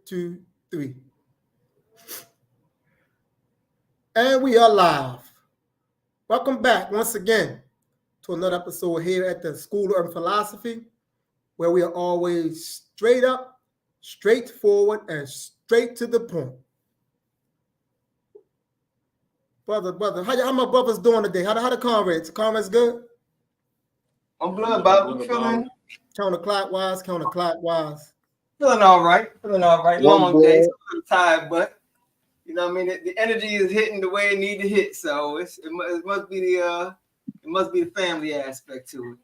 2, 3. And we are live. Welcome back once again to another episode here at the School of Urban Philosophy, where we are always straight up, straightforward, and straight to the point. Brother, how my brothers doing today? How the comrades? Comrades good? I'm good, Bob. You feeling? Counterclockwise. Feeling all right. Long day, so I'm tired, but you know what I mean. The energy is hitting the way it need to hit, so it must be the family aspect to it.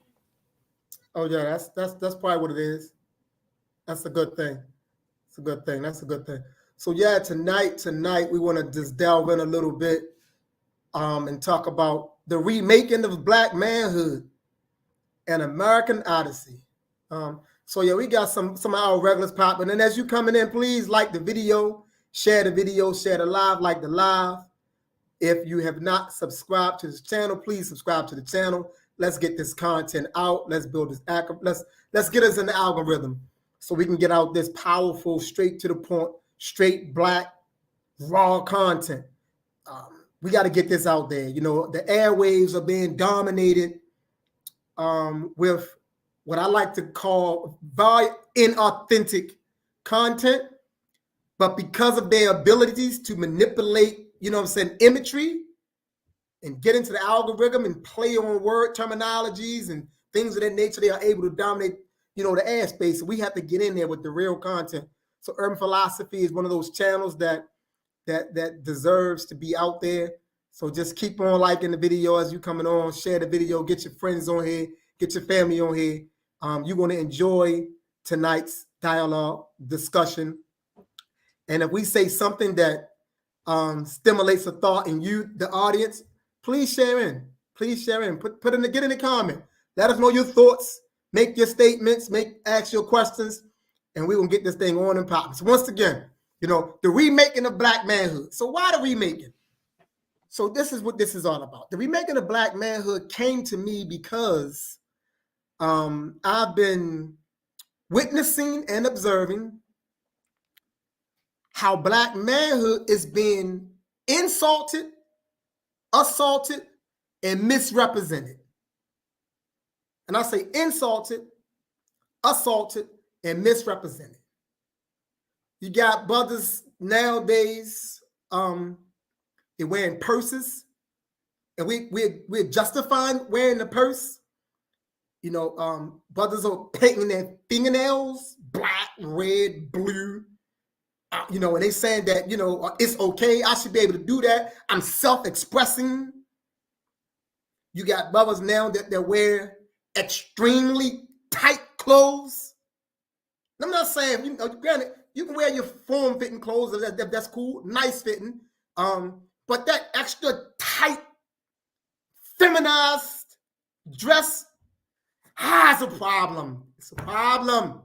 Oh yeah, that's probably what it is. That's a good thing. That's a good thing. So yeah, tonight we want to just delve in a little bit and talk about the remaking of Black Manhood, an American Odyssey. So yeah, we got some of our regulars popping. And as you coming in, please like the video, share the live, like the live. If you have not subscribed to this channel, please subscribe to the channel. Let's get this content out. Let's build this let's get us in the algorithm so we can get out this powerful, straight to the point, straight Black, raw content. We got to get this out there. You know, the airwaves are being dominated with what I like to call very inauthentic content, but because of their abilities to manipulate, imagery and get into the algorithm and play on word terminologies and things of that nature, they are able to dominate, the airspace. So we have to get in there with the real content. So Urban Philosophy is one of those channels that deserves to be out there. So just keep on liking the video as you coming on, share the video, get your friends on here, get your family on here. You're going to enjoy tonight's dialogue, discussion. And if we say something that stimulates a thought in you, the audience, please share in. Put in get in the comment. Let us know your thoughts, make your statements, ask your questions, and we will get this thing on and popping. So once again, the remaking of Black Manhood. So why the remaking? So this is what this is all about. The remaking of Black Manhood came to me because I've been witnessing and observing how Black manhood is being insulted, assaulted, and misrepresented. And I say insulted, assaulted, and misrepresented. You got brothers nowadays, they're wearing purses, and we're justifying wearing the purse. Brothers are painting their fingernails black, red, blue. And they saying that, it's okay. I should be able to do that. I'm self-expressing. You got brothers now that wear extremely tight clothes. I'm not saying, granted, you can wear your form-fitting clothes. That's cool, nice fitting. But that extra tight, feminized dress has a problem. It's a problem.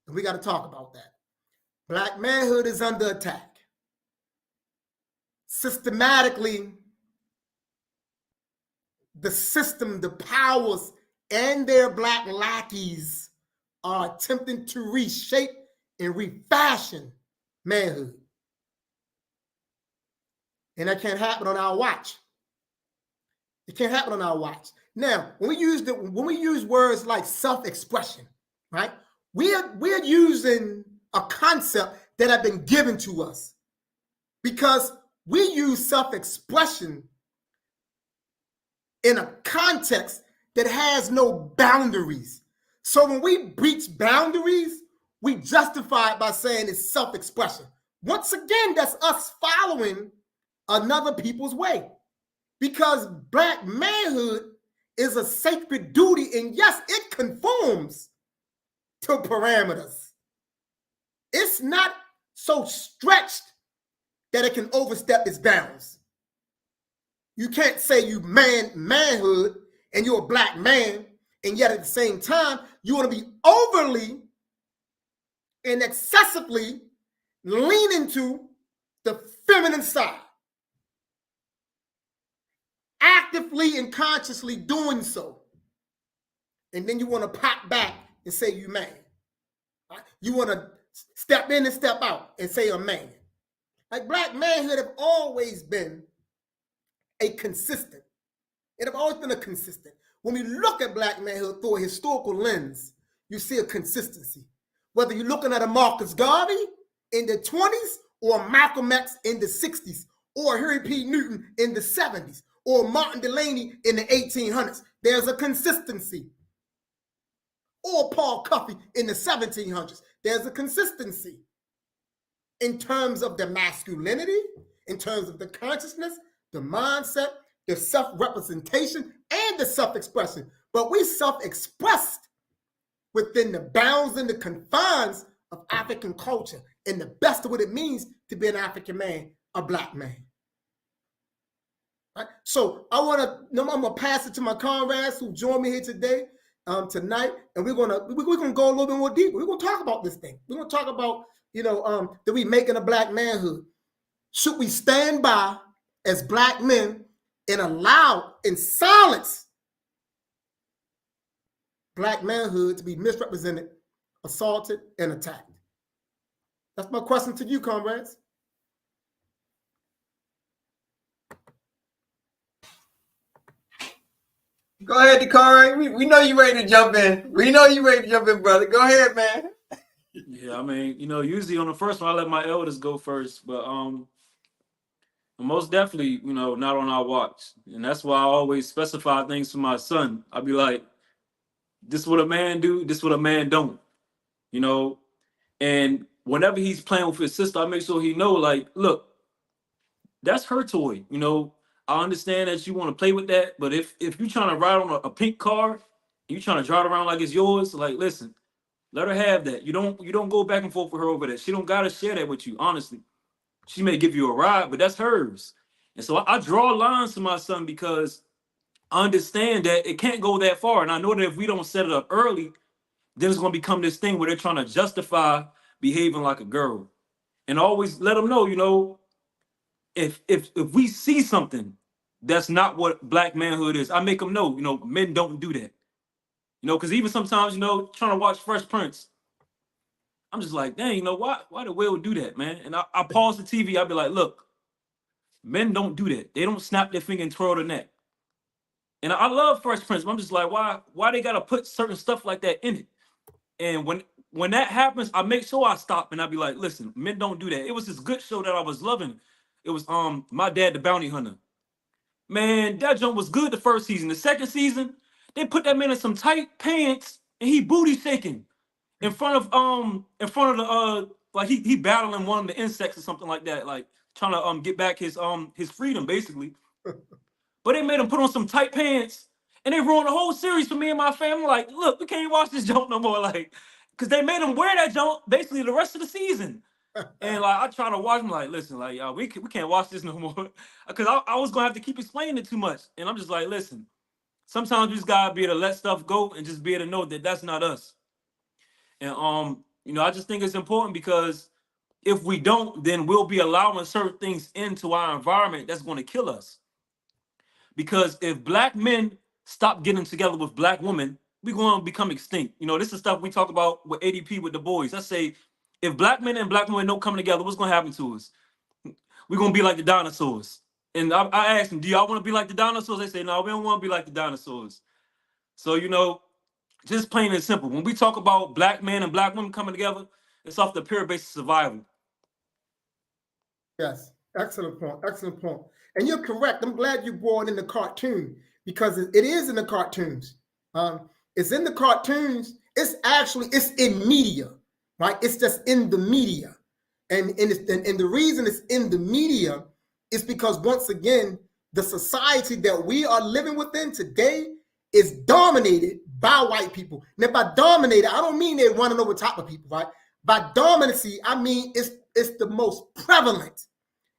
And we got to talk about that. Black manhood is under attack. Systematically, the system, the powers, and their Black lackeys are attempting to reshape and refashion manhood. And that can't happen on our watch. It can't happen on our watch. Now, when we use words like self-expression, right? We're using a concept that have been given to us because we use self-expression in a context that has no boundaries. So when we breach boundaries, we justify it by saying it's self-expression. Once again, that's us following another people's way, because Black manhood is a sacred duty, and yes, it conforms to parameters. It's not so stretched that it can overstep its bounds. You can't say you manhood and you're a Black man, and yet at the same time, you want to be overly and excessively lean into the feminine side. Actively and consciously doing so. And then you want to pop back and say you man. You want to step in and step out and say a man. Like black manhood have always been a consistent. It have always been a consistent. When we look at black manhood through a historical lens, you see a consistency. Whether you're looking at a Marcus Garvey in the 20s or Malcolm X in the 60s or Harry P. Newton in the 70s or Martin Delany in the 1800s, there's a consistency. Or Paul Cuffey in the 1700s, there's a consistency in terms of the masculinity, in terms of the consciousness, the mindset, the self-representation, and the self-expression. But we self-expressed within the bounds and the confines of African culture and the best of what it means to be an African man, a black man. Right? So I'm gonna pass it to my comrades who join me here today, tonight, and we're gonna go a little bit more deeper. We're gonna talk about this thing. We're gonna talk about, that we making a black manhood. Should we stand by as black men and allow in silence black manhood to be misrepresented, assaulted, and attacked? That's my question to you, comrades. Go ahead, Dakari. We know you ready to jump in. We know you ready to jump in, brother. Go ahead, man. Yeah, I mean, usually on the first one, I let my elders go first, but most definitely, not on our watch. And that's why I always specify things for my son. I'll be like, this is what a man do, this is what a man don't. And whenever he's playing with his sister, I make sure he know, like, look, that's her toy. I understand that you want to play with that, but if you're trying to ride on a pink car, you trying to drive it around like it's yours, like, listen, let her have that. You don't go back and forth with her over that. She don't gotta share that with you, honestly. She may give you a ride, but that's hers. And so I draw lines to my son because I understand that it can't go that far. And I know that if we don't set it up early, then it's gonna become this thing where they're trying to justify behaving like a girl. And always let them know, if we see something that's not what black manhood is, I make them know, men don't do that. Because even sometimes, trying to watch Fresh Prince, I'm just like, dang, why did Will do that, man? And I pause the TV, I'll be like, look, men don't do that. They don't snap their finger and twirl the neck. And I love Fresh Prince, but I'm just like, why they gotta put certain stuff like that in it? And when that happens, I make sure I stop and I be like, listen, men don't do that. It was this good show that I was loving. It was My Dad the Bounty Hunter. Man, that jump was good the first season. The second season, they put that man in some tight pants and he booty shaking in front of the like he battling one of the insects or something like that, like trying to get back his freedom basically. But they made him put on some tight pants and they ruined the whole series for me and my family. Like, look, we can't watch this jump no more, like, because they made him wear that jump basically the rest of the season. And like I try to watch them, like, listen, like, y'all, we can't watch this no more, because I was gonna have to keep explaining it too much. And I'm just like, listen, sometimes we just gotta be able to let stuff go and just be able to know that that's not us. And I just think it's important, because if we don't, then we'll be allowing certain things into our environment that's going to kill us. Because if black men stop getting together with black women, we're going to become extinct. This is stuff we talk about with ADP with the boys. I say, if black men and black women don't come together, what's going to happen to us? We're going to be like the dinosaurs. And I asked them, do y'all want to be like the dinosaurs? They say, no, we don't want to be like the dinosaurs. So, just plain and simple. When we talk about black men and black women coming together, it's off the pure basis of survival. Yes, excellent point. Excellent point. And you're correct. I'm glad you brought in the cartoon, because it is in the cartoons. It's in the cartoons. It's in media, right? It's just in the media, and the reason it's in the media is because, once again, the society that we are living within today is dominated by white people. Now, by dominated, I don't mean they're running over top of people, right? By dominancy, I mean it's the most prevalent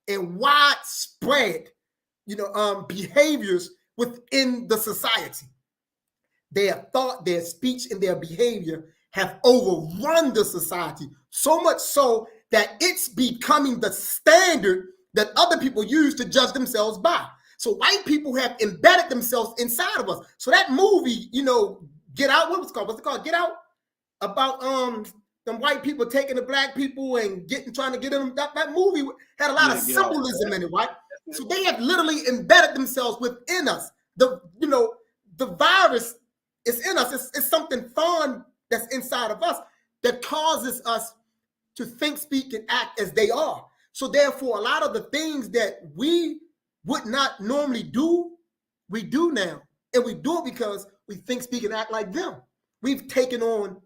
and widespread, behaviors within the society. Their thought, their speech, and their behavior have overrun the society, so much so that it's becoming the standard that other people use to judge themselves by. So white people have embedded themselves inside of us. So that movie, Get Out, what's it called? Get Out? About them white people taking the black people and trying to get them. That movie had a lot of symbolism in it, right? So they have literally embedded themselves within us. The virus is in us. It's something foreign that's inside of us that causes us to think, speak, and act as they are. So therefore, a lot of the things that we would not normally do, we do now. And we do it because we think, speak, and act like them. We've taken on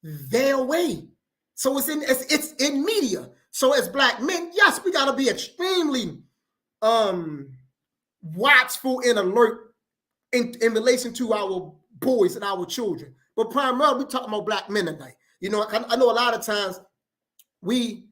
their way. So it's in media. So as black men, yes, we got to be extremely watchful and alert in relation to our boys and our children. But primarily, we're talking about black men tonight. You know, I know a lot of times we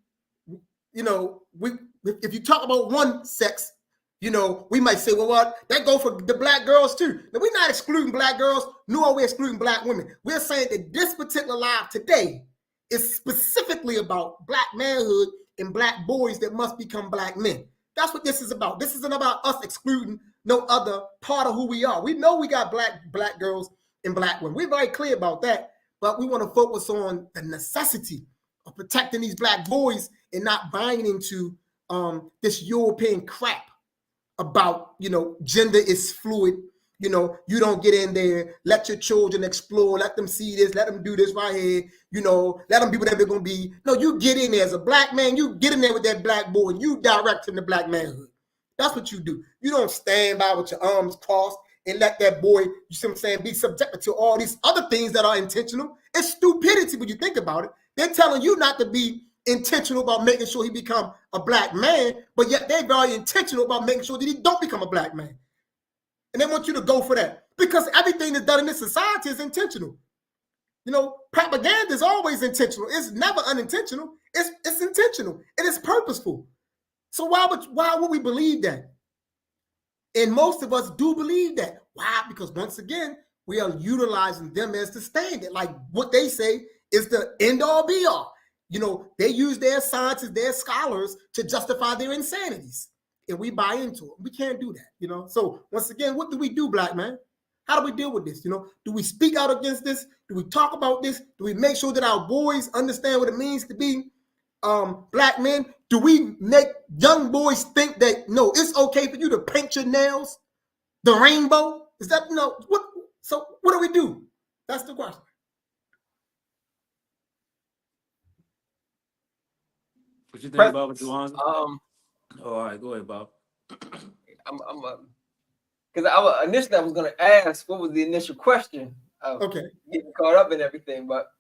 if you talk about one sex, you know, we might say, well, what that go for the black girls too. Now, we're not excluding black girls, nor are we excluding black women. We're saying that this particular live today is specifically about black manhood and black boys that must become black men. That's what this is about. This isn't about us excluding no other part of who we are. We know we got black girls and black women. We're very clear about that, but we want to focus on the necessity of protecting these black boys and not buying into this European crap about, you know, gender is fluid. You know, you don't get in there, let your children explore, let them see this, let them do this right here, you know, let them be whatever they're going to be. No, you get in there as a black man, you get in there with that black boy and you direct him to black manhood. That's what you do. You don't stand by with your arms crossed and let that boy, you see what I'm saying, be subjected to all these other things that are intentional. It's stupidity when you think about it. They're telling you not to be intentional about making sure he become a black man, but yet they're very intentional about making sure that he don't become a black man. And they want you to go for that because everything that's done in this society is intentional. You know, propaganda is always intentional. It's never unintentional. It's intentional and it's purposeful. So why would we believe that? And most of us do believe that. Why? Because once again, we are utilizing them as the standard. Like what they say is the end all be all. You know, they use their scientists, their scholars to justify their insanities. And we buy into it. We can't do that, you know. So once again, what do we do, black man? How do we deal with this? You know, do we speak out against this? Do we talk about this? Do we make sure that our boys understand what it means to be black men? Do we make young boys think that, no, it's okay for you to paint your nails the rainbow? Is that, you know, what? So what do we do? That's the question. What you think about Juwan? All right, go ahead, Bob. Because initially I was going to ask what was the initial question. Okay. Getting caught up in everything, but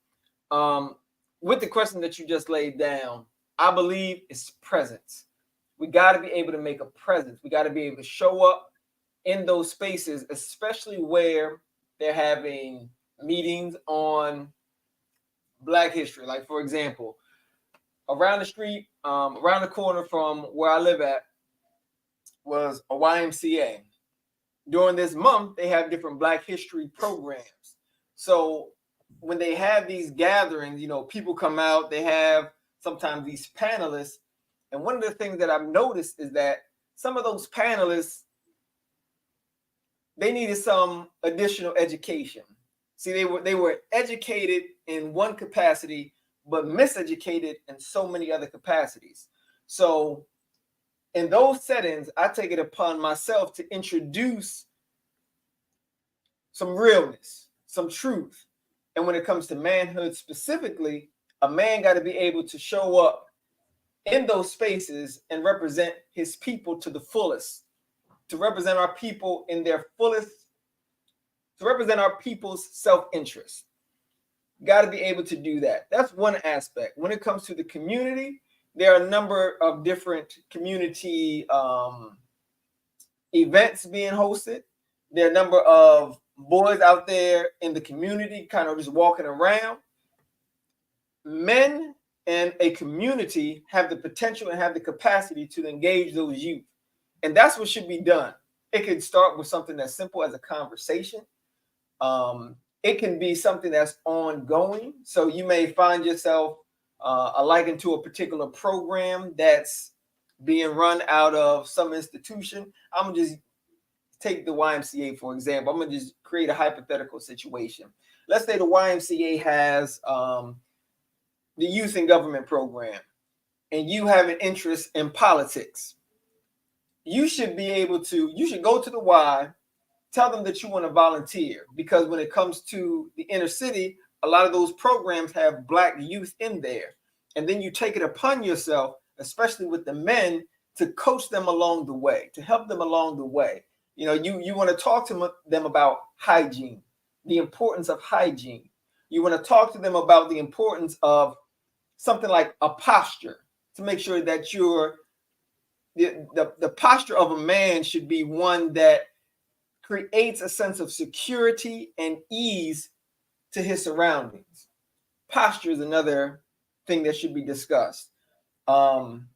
with the question that you just laid down, I believe it's presence. We got to be able to make a presence. We got to be able to show up in those spaces, especially where they're having meetings on Black history. Like, for example, around the street, around the corner from where I live at was a YMCA. During this month, they have different Black history programs. So when they have these gatherings, you know, people come out, they have sometimes these panelists. And one of the things that I've noticed is that some of those panelists, they needed some additional education. See, they were educated in one capacity, but miseducated in so many other capacities. So in those settings, I take it upon myself to introduce some realness, some truth. And when it comes to manhood specifically, a man got to be able to show up in those spaces and represent his people to the fullest, to represent our people in their fullest, to represent our people's self-interest. Got to be able to do that. That's one aspect. When it comes to the community, there are a number of different community events being hosted. There are a number of boys out there in the community kind of just walking around. Men and a community have the potential and have the capacity to engage those youth. And that's what should be done. It could start with something as simple as a conversation. It can be something that's ongoing. So you may find yourself likened to a particular program that's being run out of some institution. I'm going to just take the YMCA, for example. I'm going to just create a hypothetical situation. Let's say the YMCA has the youth and government program and you have an interest in politics, you should go to the Y, tell them that you want to volunteer, because when it comes to the inner city, a lot of those programs have Black youth in there. And then you take it upon yourself, especially with the men, to coach them along the way, to help them along the way. You want to talk to them about hygiene, the importance of hygiene. You want to talk to them about the importance of something like a posture, to make sure that the posture of a man should be one that creates a sense of security and ease to his surroundings. Posture is another thing that should be discussed. Tone,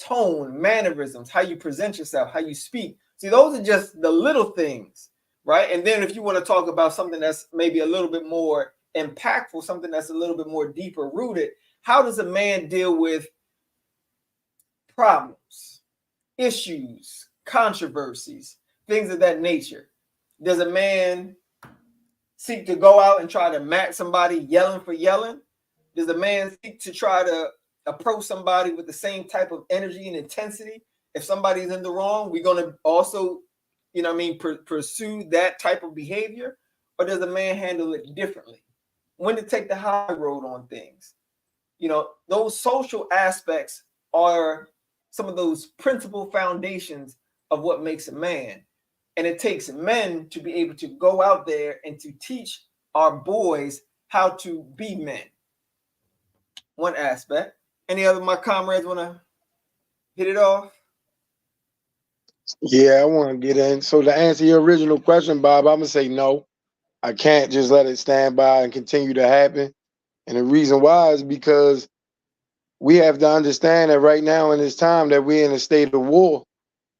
mannerisms, how you present yourself, how you speak. See, those are just the little things, right? And then if you want to talk about something that's maybe a little bit more impactful, something that's a little bit more deeper rooted, how does a man deal with problems, issues, controversies, things of that nature? Does a man seek to go out and try to match somebody yelling for yelling? Does a man seek to try to approach somebody with the same type of energy and intensity? If somebody's in the wrong, we're going to also, pursue that type of behavior? Or does a man handle it differently? When to take the high road on things? Those social aspects are some of those principal foundations of what makes a man. And it takes men to be able to go out there and to teach our boys how to be men. One aspect. Any other of my comrades want to hit it off? Yeah, I want to get in. So to answer your original question, Bob, I'm going to say no. I can't just let it stand by and continue to happen. And the reason why is because we have to understand that right now in this time that we're in a state of war.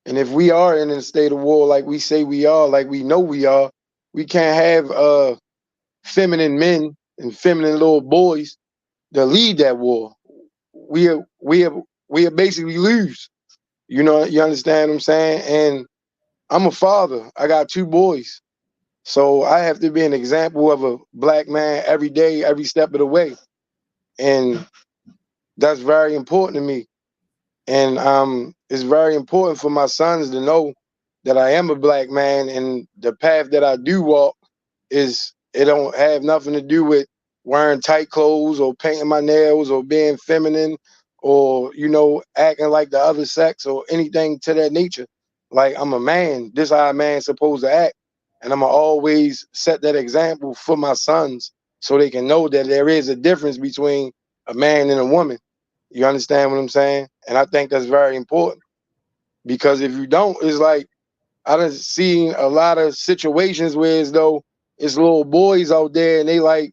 And if we are in a state of war like we say we are, like we know we are, we can't have feminine men and feminine little boys to lead that war. We are basically lose. You understand what I'm saying? And I'm a father. I got 2 boys. So I have to be an example of a Black man every day, every step of the way. And that's very important to me. And it's very important for my sons to know that I am a Black man, and the path that I do walk it don't have nothing to do with wearing tight clothes or painting my nails or being feminine or acting like the other sex or anything to that nature. Like, I'm a man. This is how a man's supposed to act, and I'm gonna always set that example for my sons so they can know that there is a difference between a man and a woman. You understand what I'm saying? And I think that's very important, because if you don't, it's like I done seen a lot of situations where as though it's little boys out there and they like,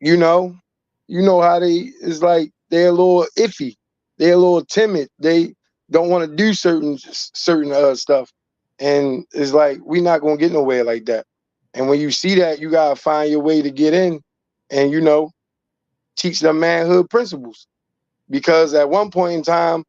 you know how it's like they're a little iffy, they're a little timid, they don't want to do certain stuff, and it's like we're not gonna get nowhere like that. And when you see that, you gotta find your way to get in and teach them manhood principles, because at one point in time,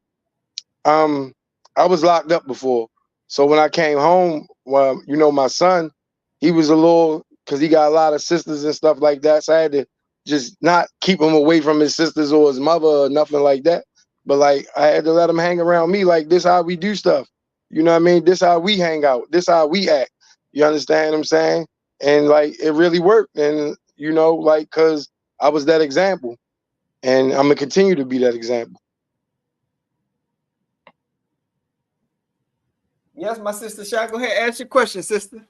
um, I was locked up before. So when I came home, well, my son, he was a little, because he got a lot of sisters and stuff like that. So I had to just not keep him away from his sisters or his mother or nothing like that. But like, I had to let him hang around me. Like, this how we do stuff. You know what I mean? This how we hang out. This how we act. You understand what I'm saying? And like, it really worked. And like, cause I was that example, and I'm gonna continue to be that example. Yes, my sister Shy. Go ahead, ask your question, sister.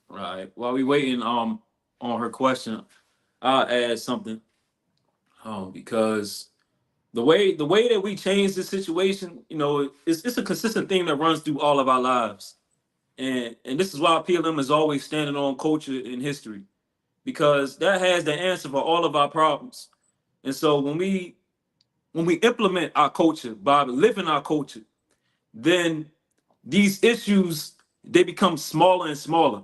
Right. While we waiting on her question, I'll add something. Because the way that we change the situation, it's a consistent thing that runs through all of our lives. And this is why PLM is always standing on culture and history, because that has the answer for all of our problems. And so when we implement our culture by living our culture, then these issues, they become smaller and smaller.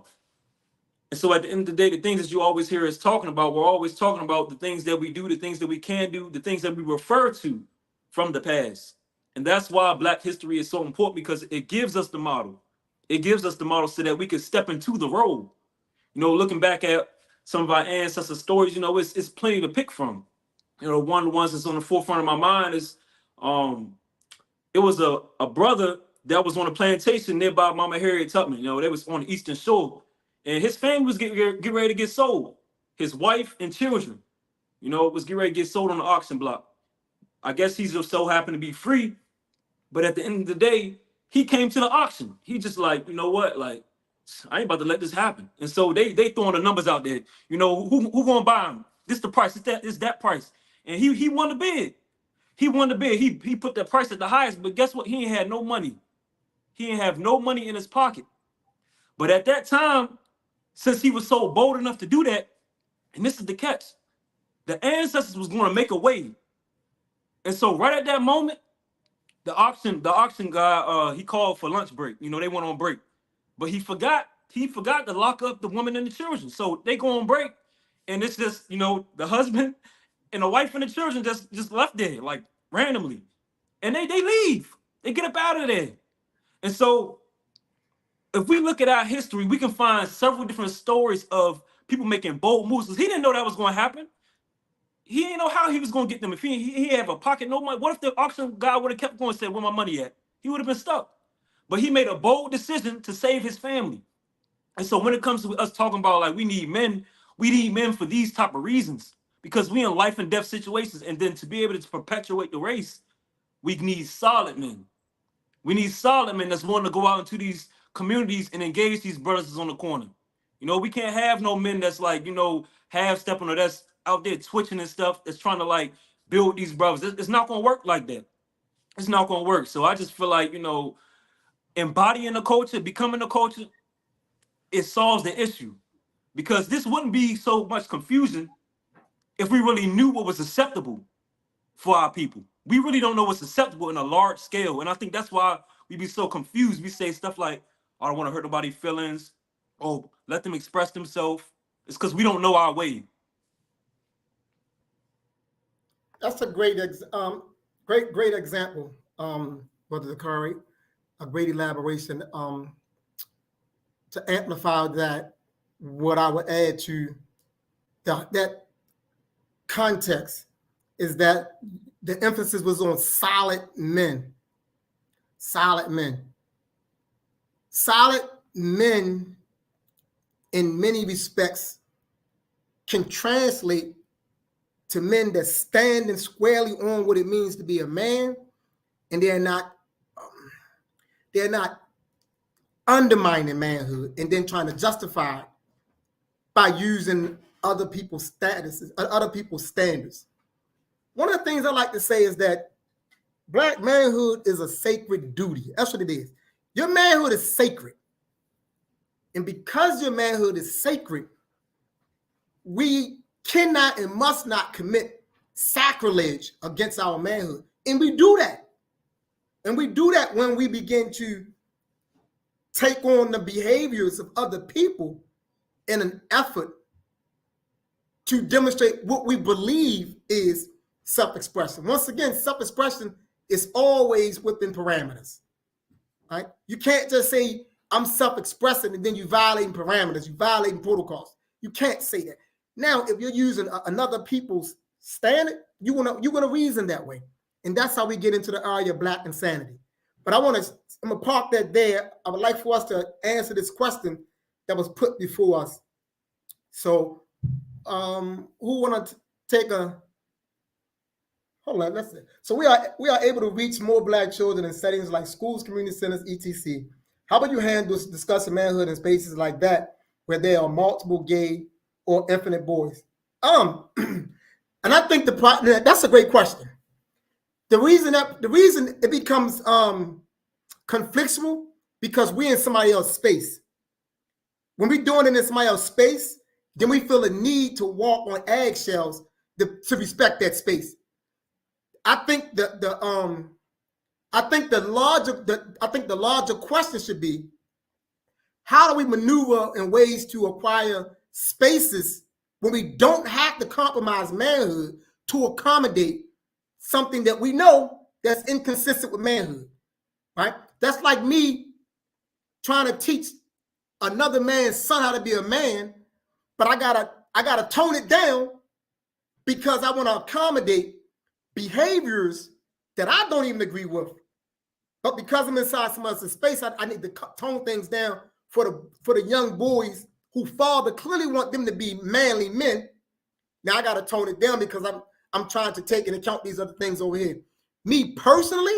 And so at the end of the day, the things that you always hear us talking about, we're always talking about the things that we do, the things that we can do, the things that we refer to from the past. And that's why Black history is so important, because it gives us the model. It gives us the model so that we can step into the role. Looking back at some of our ancestor stories, you know, it's plenty to pick from. You know, one of the ones that's on the forefront of my mind is it was a brother that was on a plantation nearby Mama Harriet Tubman. You know, they was on the Eastern Shore, and his family was getting ready to get sold. His wife and children, you know, was getting ready to get sold on the auction block. I guess he just so happened to be free, but at the end of the day, he came to the auction. He just like, you know what, like, I ain't about to let this happen. And so they throwing the numbers out there. You know, who gonna buy him? This the price. It's that price. And he won the bid. He won the bid. He put the price at the highest. But guess what? He ain't had no money. He ain't have no money in his pocket. But at that time, since he was so bold enough to do that, and this is the catch, the ancestors was going to make a way. And so right at that moment, the auction guy, he called for lunch break. You know, they went on break. But he forgot to lock up the woman and the children. So they go on break, and it's just, you know, the husband and the wife and the children just left there, like randomly. And they leave. They get up out of there. And so if we look at our history, we can find several different stories of people making bold moves. He didn't know that was going to happen. He didn't know how he was going to get them. If he have a pocket, no money. What if the auction guy would have kept going and said, where my money at? He would have been stuck. But he made a bold decision to save his family. And so when it comes to us talking about like we need men for these type of reasons, because we in life and death situations. And then to be able to perpetuate the race, we need solid men. We need solid men that's willing to go out into these communities and engage these brothers that's on the corner. You know, we can't have no men that's like, you know, half-stepping or that's out there twitching and stuff that's trying to like build these brothers. It's not going to work like that. It's not going to work. So I just feel like, you know, embodying the culture, becoming the culture, it solves the issue. Because this wouldn't be so much confusion if we really knew what was acceptable for our people. We really don't know what's acceptable in a large scale. And I think that's why we be so confused. We say stuff like, I don't want to hurt nobody's feelings. Oh, let them express themselves. It's because we don't know our way. That's a great example, Brother Curry. A great elaboration. To amplify that, what I would add to that context is that the emphasis was on solid men. Solid men. Solid men, in many respects, can translate to men that stand squarely on what it means to be a man, and they're not undermining manhood and then trying to justify it by using other people's statuses, other people's standards. One of the things I like to say is that Black manhood is a sacred duty. That's what it is. Your manhood is sacred. And because your manhood is sacred, we cannot and must not commit sacrilege against our manhood. And we do that. And we do that when we begin to take on the behaviors of other people in an effort to demonstrate what we believe is self-expression. Once again, self-expression is always within parameters, right? You can't just say, I'm self-expressing, and then you violating parameters, you violating protocols. You can't say that. Now, if you're using another people's standard, you're gonna reason that way. And that's how we get into the area of Black insanity. But I'm gonna park that there. I would like for us to answer this question that was put before us. So who want to take a hold on, let's see. So we are able to reach more Black children in settings like schools, community centers, etc. How about you handle discussing manhood in spaces like that where there are multiple gay or infinite boys? And I think that's a great question. The reason it becomes conflictual because we're in somebody else's space. When we're doing it in somebody else's space, then we feel a need to walk on eggshells to respect that space. I think the larger question should be, how do we maneuver in ways to acquire spaces when we don't have to compromise manhood to accommodate something that we know that's inconsistent with manhood, right? That's like me trying to teach another man's son how to be a man, but I gotta gotta tone it down because I want to accommodate behaviors that I don't even agree with. But because I'm inside some other space, I need to tone things down for the young boys who father clearly want them to be manly men. Now I got to tone it down because I'm trying to take into account these other things over here. Me personally,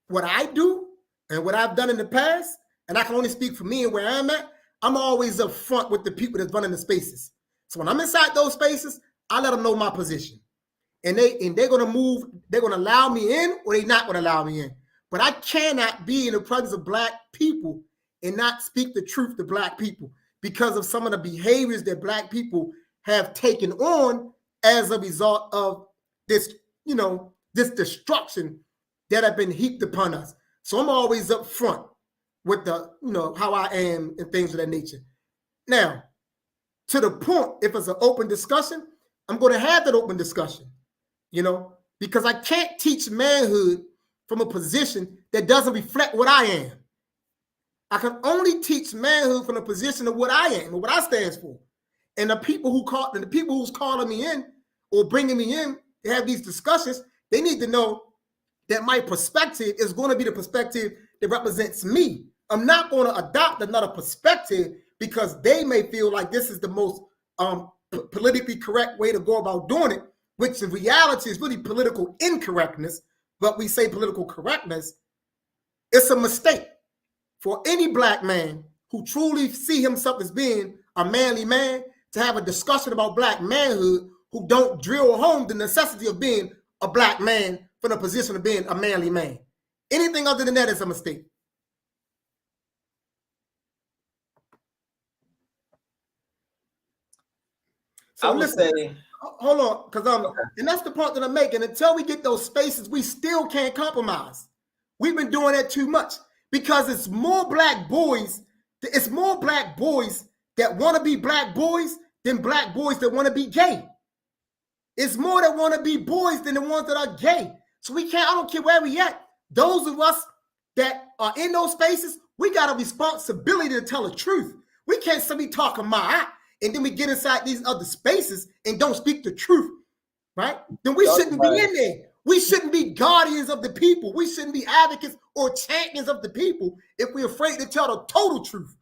what I do and what I've done in the past, and I can only speak for me and where I'm at, I'm always up front with the people that's running the spaces. So when I'm inside those spaces, I let them know my position. And they're gonna move, they're gonna allow me in or they're not gonna allow me in. But I cannot be in the presence of Black people and not speak the truth to Black people because of some of the behaviors that Black people have taken on as a result of this, this destruction that have been heaped upon us. So I'm always up front with the, how I am and things of that nature. Now, to the point, if it's an open discussion, I'm going to have that open discussion, because I can't teach manhood from a position that doesn't reflect what I am. I can only teach manhood from a position of what I am and what I stand for. And the people who's calling me in or bringing me in to have these discussions, they need to know that my perspective is going to be the perspective that represents me. I'm not going to adopt another perspective because they may feel like this is the most politically correct way to go about doing it, which in reality is really political incorrectness. But we say political correctness. It's a mistake for any Black man who truly see himself as being a manly man to have a discussion about Black manhood who don't drill home the necessity of being a Black man from the position of being a manly man. Anything other than that is a mistake. So listen, hold on, because and that's the point that I'm making. Until we get those spaces, we still can't compromise. We've been doing that too much because it's more Black boys. It's more Black boys that want to be Black boys than Black boys that want to be gay. It's more that want to be boys than the ones that are gay. So we can't. I don't care where we at. Those of us that are in those spaces, we got a responsibility to tell the truth. We can't simply talk my and then we get inside these other spaces and don't speak the truth, right? Then we shouldn't be in there. We shouldn't be guardians of the people. We shouldn't be advocates or champions of the people if we're afraid to tell the total truth.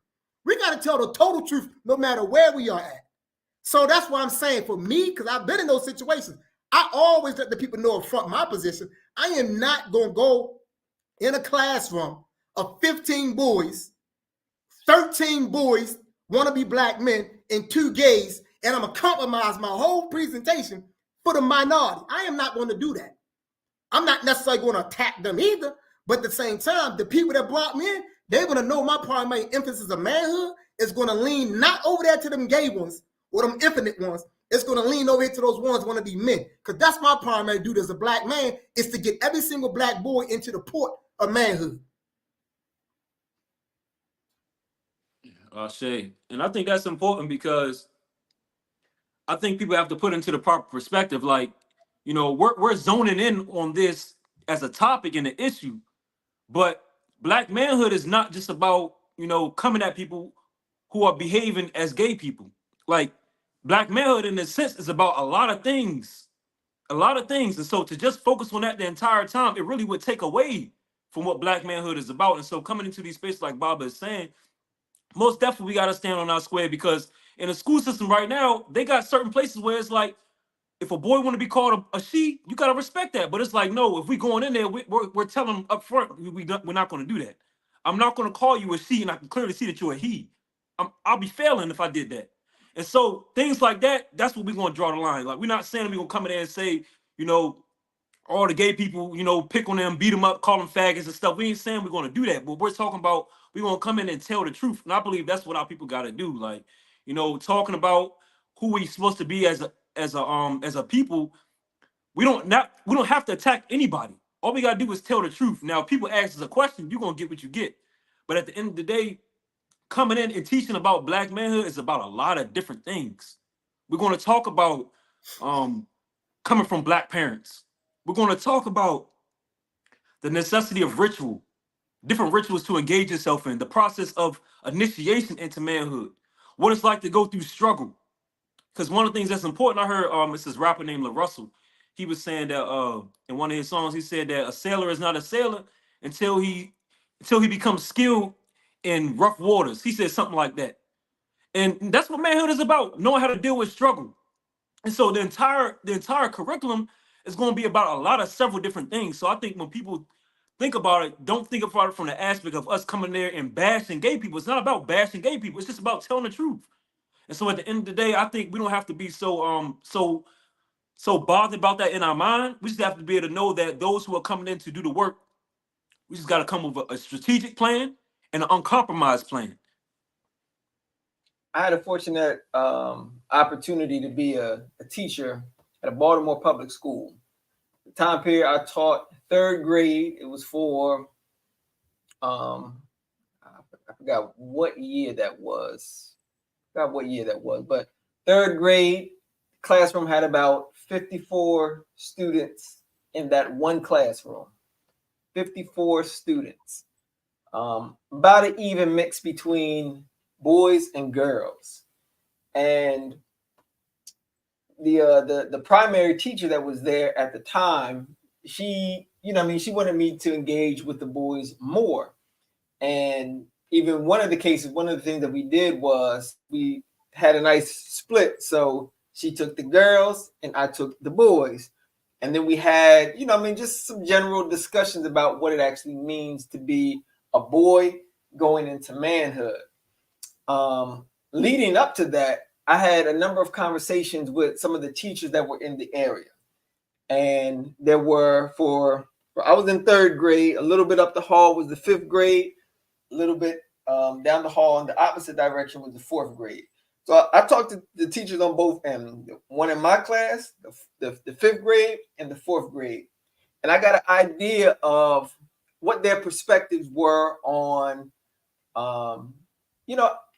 We got to tell the total truth no matter where we are at. So that's why I'm saying for me, because I've been in those situations, I always let the people know up front my position. I am not going to go in a classroom of 15 boys, 13 boys want to be Black men and 2 gays, and I'm going to compromise my whole presentation for the minority. I am not going to do that. I'm not necessarily going to attack them either, but at the same time, the people that brought me in, they're going to know my primary emphasis of manhood is going to lean not over there to them gay ones or them infinite ones. It's going to lean over here to those ones who want to be men, because that's my primary duty as a Black man is to get every single Black boy into the port of manhood. Shay, and I think that's important because I think people have to put into the proper perspective. Like, we're zoning in on this as a topic and an issue, but Black manhood is not just about, coming at people who are behaving as gay people. Like, Black manhood in a sense is about a lot of things. And so to just focus on that the entire time, it really would take away from what Black manhood is about. And so coming into these spaces like Baba is saying, most definitely we got to stand on our square, because in the school system right now, they got certain places where it's like, if a boy want to be called a she, you got to respect that. But it's like, no, if we going in there, we're telling them up front, we're not going to do that. I'm not going to call you a she, and I can clearly see that you're a he. I'll be failing if I did that. And so things like that, that's what we're going to draw the line. Like, we're not saying we're going to come in there and say, all the gay people, pick on them, beat them up, call them faggots and stuff. We ain't saying we're going to do that, but we're talking about we're going to come in and tell the truth. And I believe that's what our people got to do. Like, talking about who we supposed to be as a people. We don't have to attack anybody. All we got to do is tell the truth. Now, if people ask us a question, you're going to get what you get. But at the end of the day, coming in and teaching about Black manhood is about a lot of different things. We're going to talk about coming from Black parents. We're going to talk about the necessity of ritual, different rituals to engage yourself in, the process of initiation into manhood, what it's like to go through struggle, Because one of the things that's important, I heard it's this rapper named La Russell. He was saying that in one of his songs, he said that a sailor is not a sailor until he becomes skilled in rough waters. He said something like that. And that's what manhood is about, knowing how to deal with struggle. And so the entire curriculum is going to be about a lot of several different things. So I think when people think about it, don't think about it from the aspect of us coming there and bashing gay people. It's not about bashing gay people. It's just about telling the truth. And so at the end of the day, I think we don't have to be so bothered about that in our mind. We just have to be able to know that those who are coming in to do the work, we just got to come with a strategic plan and an uncompromised plan. I had a fortunate opportunity to be a teacher at a Baltimore public school. The time period I taught 3rd grade. It was for I forgot what year that was. But 3rd grade classroom had about 54 students in that one classroom. 54 students. About an even mix between boys and girls. And the primary teacher that was there at the time, she wanted me to engage with the boys more. And even one of the things that we did was we had a nice split. So she took the girls and I took the boys. And then we had, just some general discussions about what it actually means to be a boy going into manhood. Leading up to that, I had a number of conversations with some of the teachers that were in the area. And there were I was in 3rd grade, a little bit up the hall was the 5th grade, a little bit down the hall in the opposite direction was the 4th grade. So I talked to the teachers on both ends, one in my class, the 5th grade and the 4th grade. And I got an idea of what their perspectives were on,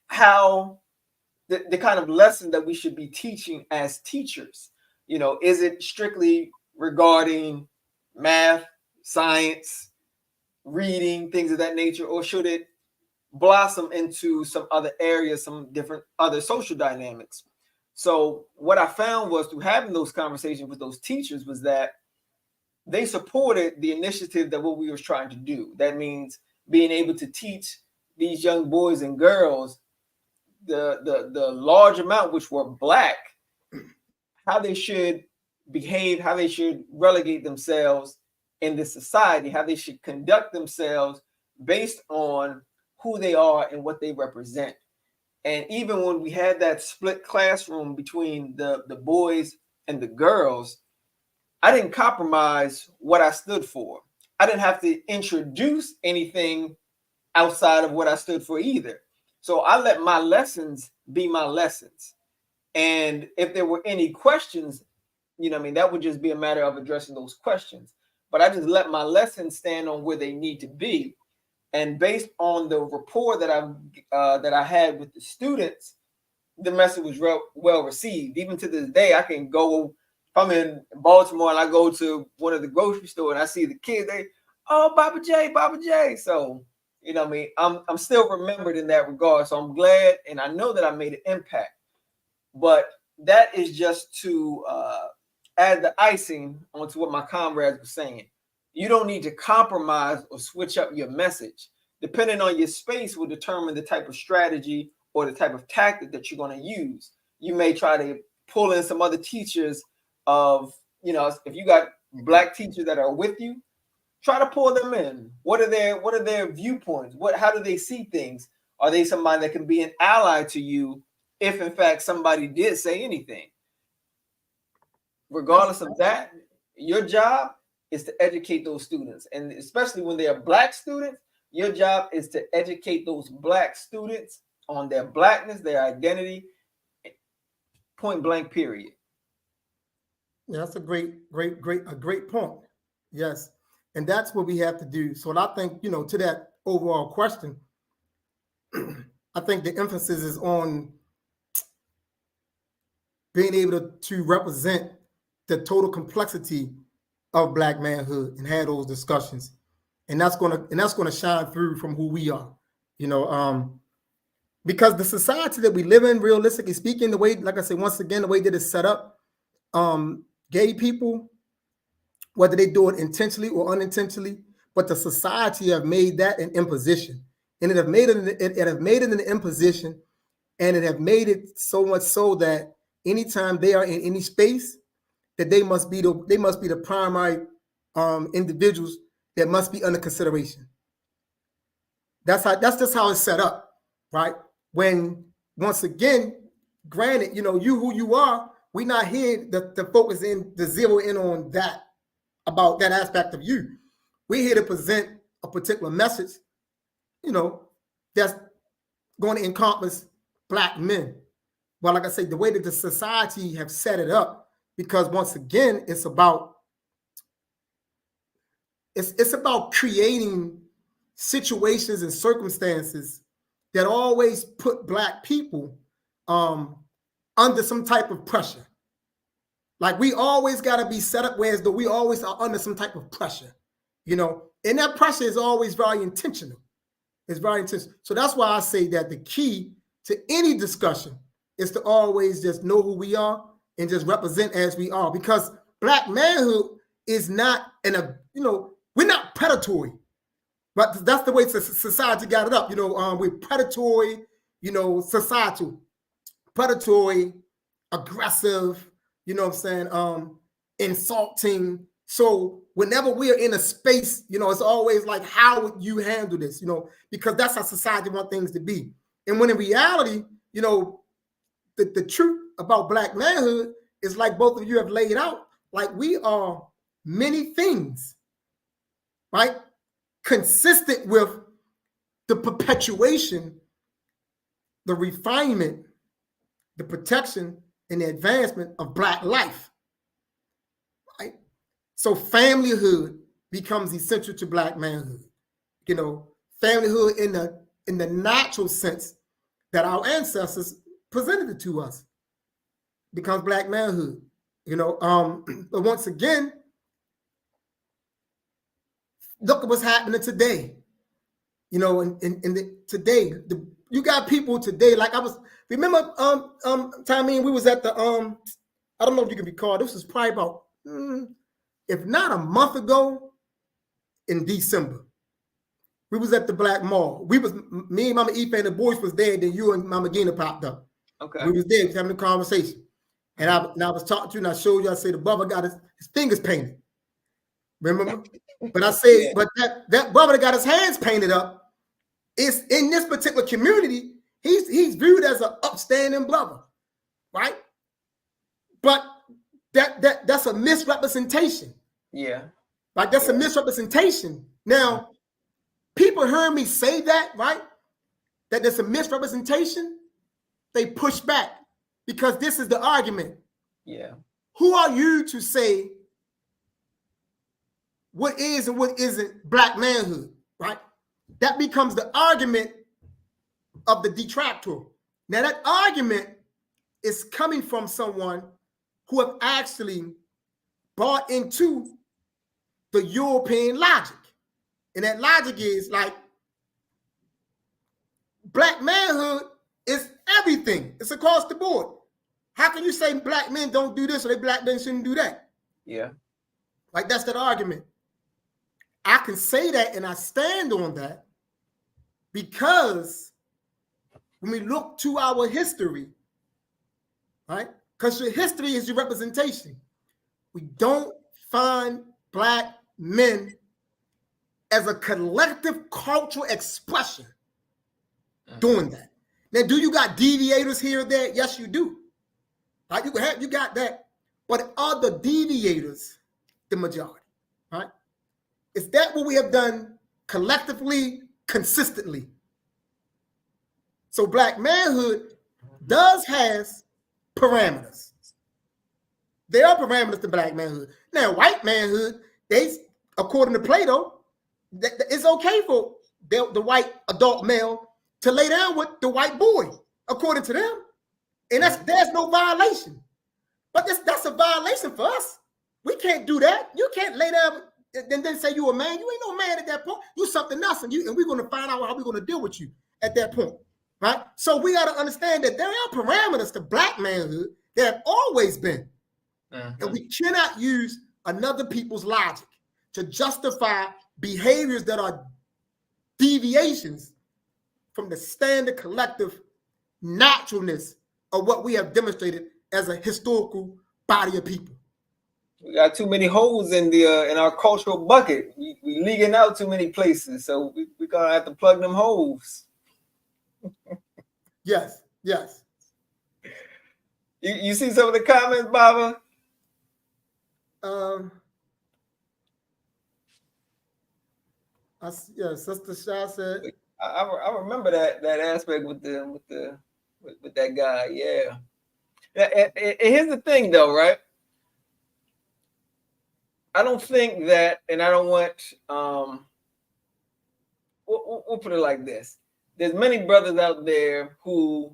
how the kind of lesson that we should be teaching as teachers. Is it strictly regarding math, science, reading, things of that nature, or should it blossom into some other areas, some different other social dynamics? So what I found was through having those conversations with those teachers was that they supported the initiative that what we were trying to do. That means being able to teach these young boys and girls the large amount, which were Black, how they should behave, how they should relegate themselves in this society, how they should conduct themselves based on who they are and what they represent. And even when we had that split classroom between the boys and the girls, I didn't compromise what I stood for. I didn't have to introduce anything outside of what I stood for either. So I let my lessons be my lessons. And if there were any questions, that would just be a matter of addressing those questions. But I just let my lessons stand on where they need to be. And based on the rapport that I had with the students, the message was well received. Even to this day, I can go, if I'm in Baltimore and I go to one of the grocery stores and I see the kids, oh, Baba J. So, I'm still remembered in that regard. So I'm glad, and I know that I made an impact. But that is just to add the icing onto what my comrades were saying. You don't need to compromise or switch up your message. Depending on your space will determine the type of strategy or the type of tactic that you're going to use. You may try to pull in some other teachers of, if you got Black teachers that are with you, try to pull them in. What are their viewpoints? How do they see things? Are they somebody that can be an ally to you if in fact somebody did say anything? Regardless of that, your job is to educate those students. And especially when they are Black students, your job is to educate those Black students on their Blackness, their identity, point blank, period. Yeah, that's a great point. Yes. And that's what we have to do. So I think, to that overall question, I think the emphasis is on being able to represent the total complexity of Black manhood and have those discussions. And that's gonna shine through from who we are. When because the society that we live in, realistically speaking, the way, like I said, once again, the way that it's set up, gay people, whether they do it intentionally or unintentionally, but the society have made that an imposition, and it have made it an imposition, and it have made it so much so that anytime they are in any space, that they must be the primary individuals that must be under consideration. That's just how it's set up, right? When once again, granted, you who you are, we're not here to focus in, to zero in on that, about that aspect of you. We're here to present a particular message, that's going to encompass Black men. Well, like I say, the way that the society have set it up, because once again, it's about creating situations and circumstances that always put Black people under some type of pressure. Like, we always got to be set up whereas though we always are under some type of pressure, and that pressure is always very intentional. It's very intentional. So that's why I say that the key to any discussion is to always just know who we are and just represent as we are, because Black manhood is not we're not predatory, but that's the way society got it up. We're predatory, societal, predatory, aggressive, insulting. So whenever we're in a space, it's always like, how would you handle this? Because that's how society wants things to be. And when in reality, the truth about Black manhood is, like both of you have laid out, like, we are many things, right? Consistent with the perpetuation, the refinement, the protection, and the advancement of Black life, right? So familyhood becomes essential to Black manhood. Familyhood in the natural sense that our ancestors presented it to us becomes Black manhood. But once again, look at what's happening today. Today, you got people today, like remember Tommy, we was at the I don't know if you can recall, this was probably about if not a month ago, in December. We was at the Black Mall. Me and Mama Ife and the boys was there, then you and Mama Gina popped up. Okay. We was there, we was having a conversation. And I was talking to you and I showed you, I said the brother got his fingers painted. Remember? But I said, yeah. But that brother that got his hands painted up is in this particular community, he's viewed as an upstanding brother, right? But that's a misrepresentation. Yeah. Like, that's a misrepresentation. Now, people heard me say that, right? That there's a misrepresentation. They push back because this is the argument. Yeah. Who are you to say what is and what isn't Black manhood, right? That becomes the argument of the detractor. Now, that argument is coming from someone who have actually bought into the European logic. And that logic is like, Black manhood is everything. It's across the board. How can you say Black men don't do this or they Black men shouldn't do that? Yeah. Like, that's that argument. I can say that and I stand on that because when we look to our history, right? Because your history is your representation. We don't find Black men as a collective cultural expression doing that. Now, do you got deviators here or there? Yes, you do. Right? You got that. But are the deviators the majority? Right? Is that what we have done collectively, consistently? So Black manhood does has parameters. There are parameters to Black manhood. Now, white manhood, according to Plato, it's okay for the white adult male to lay down with the white boy, according to them. And there's no violation. But that's a violation for us. We can't do that. You can't lay down and then say you a man. You ain't no man at that point. You something else, and we're going to find out how we're going to deal with you at that point. right? So we got to understand that there are parameters to black manhood that have always been. And we cannot use another people's logic to justify behaviors that are deviations from the standard collective naturalness of what we have demonstrated as a historical body of people. We got too many holes in the in our cultural bucket. We leaking out too many places, so we're gonna have to plug them holes. Yes, yes. You see some of the comments, Baba? Sister Shah said. I remember that aspect with that guy. Yeah. And here's the thing, though, right? I don't think that, and I don't want. We'll put it like this: there's many brothers out there who,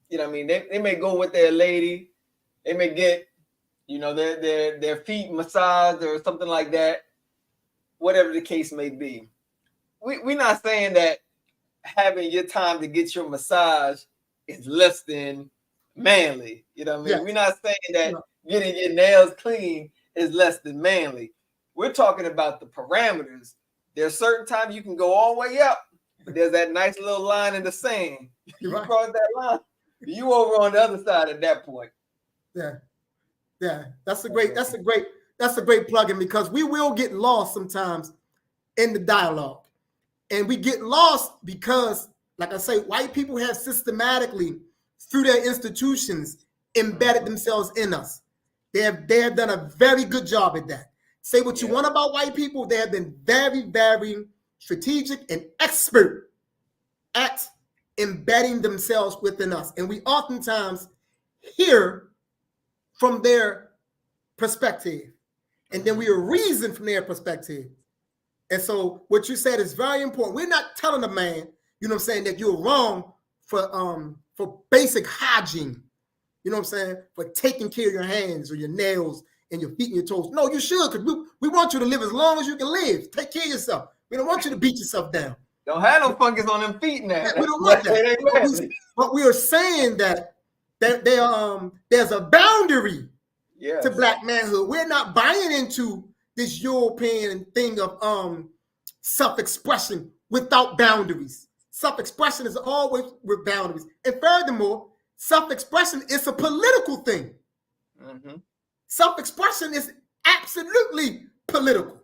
you know, what I mean, they may go with their lady, they may get, you know, their feet massaged or something like that, whatever the case may be. We're not saying that having your time to get your massage is less than manly. You know what I mean? Yes. We're not saying that getting your nails clean is less than manly. We're talking about the parameters. There's certain times you can go all the way up, but there's that nice little line in the sand. You cross that line, you over on the other side at that point. Yeah. That's a great plug-in, because we will get lost sometimes in the dialogue. And we get lost because, like I say, white people have systematically, through their institutions, embedded themselves in us. They have done a very good job at that. Say what you want about white people, they have been very, very strategic and expert at embedding themselves within us. And we oftentimes hear from their perspective, and then we reason from their perspective. And so what you said is very important. We're not telling a man, you know what I'm saying, that you're wrong for basic hygiene. You know what I'm saying? For taking care of your hands or your nails and your feet and your toes. No, you should, because we want you to live as long as you can live. Take care of yourself. We don't want you to beat yourself down. Don't have no fungus on them feet now. We don't want that. But we are saying that there's a boundary to black manhood. We're not buying into this European thing of self-expression without boundaries. Self-expression is always with boundaries. And furthermore, self-expression is a political thing. Self-expression is absolutely political.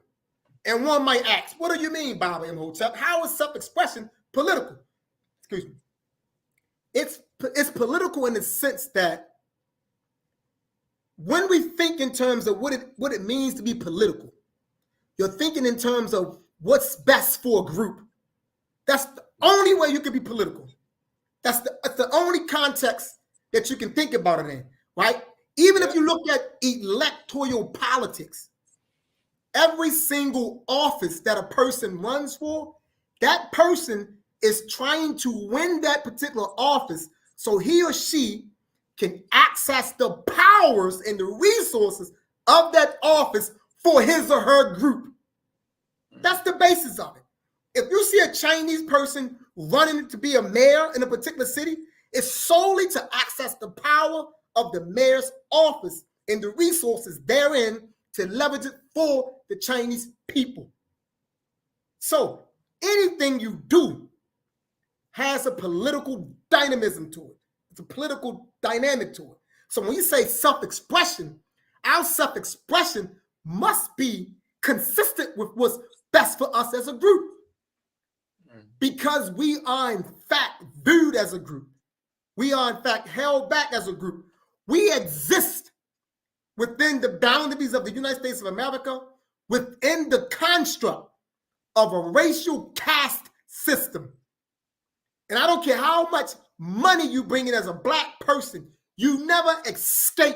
And one might ask, what do you mean, Baba Imhotep? How is self-expression political? Excuse me. It's political in the sense that when we think in terms of what it means to be political, you're thinking in terms of what's best for a group. That's the only way you can be political. That's the only context that you can think about it in, right? Even if you look at electoral politics, every single office that a person runs for, that person is trying to win that particular office so he or she can access the powers and the resources of that office for his or her group. That's the basis of it. If you see a Chinese person running to be a mayor in a particular city, it's solely to access the power of the mayor's office and the resources therein to leverage it for the Chinese people. So anything you do has a political dynamism to it. It's a political dynamic to it. So when you say self-expression, our self-expression must be consistent with what's best for us as a group. Because we are in fact viewed as a group. We are in fact held back as a group. We exist within the boundaries of the United States of America, within the construct of a racial caste system. And I don't care how much money you bring in as a black person, you never escape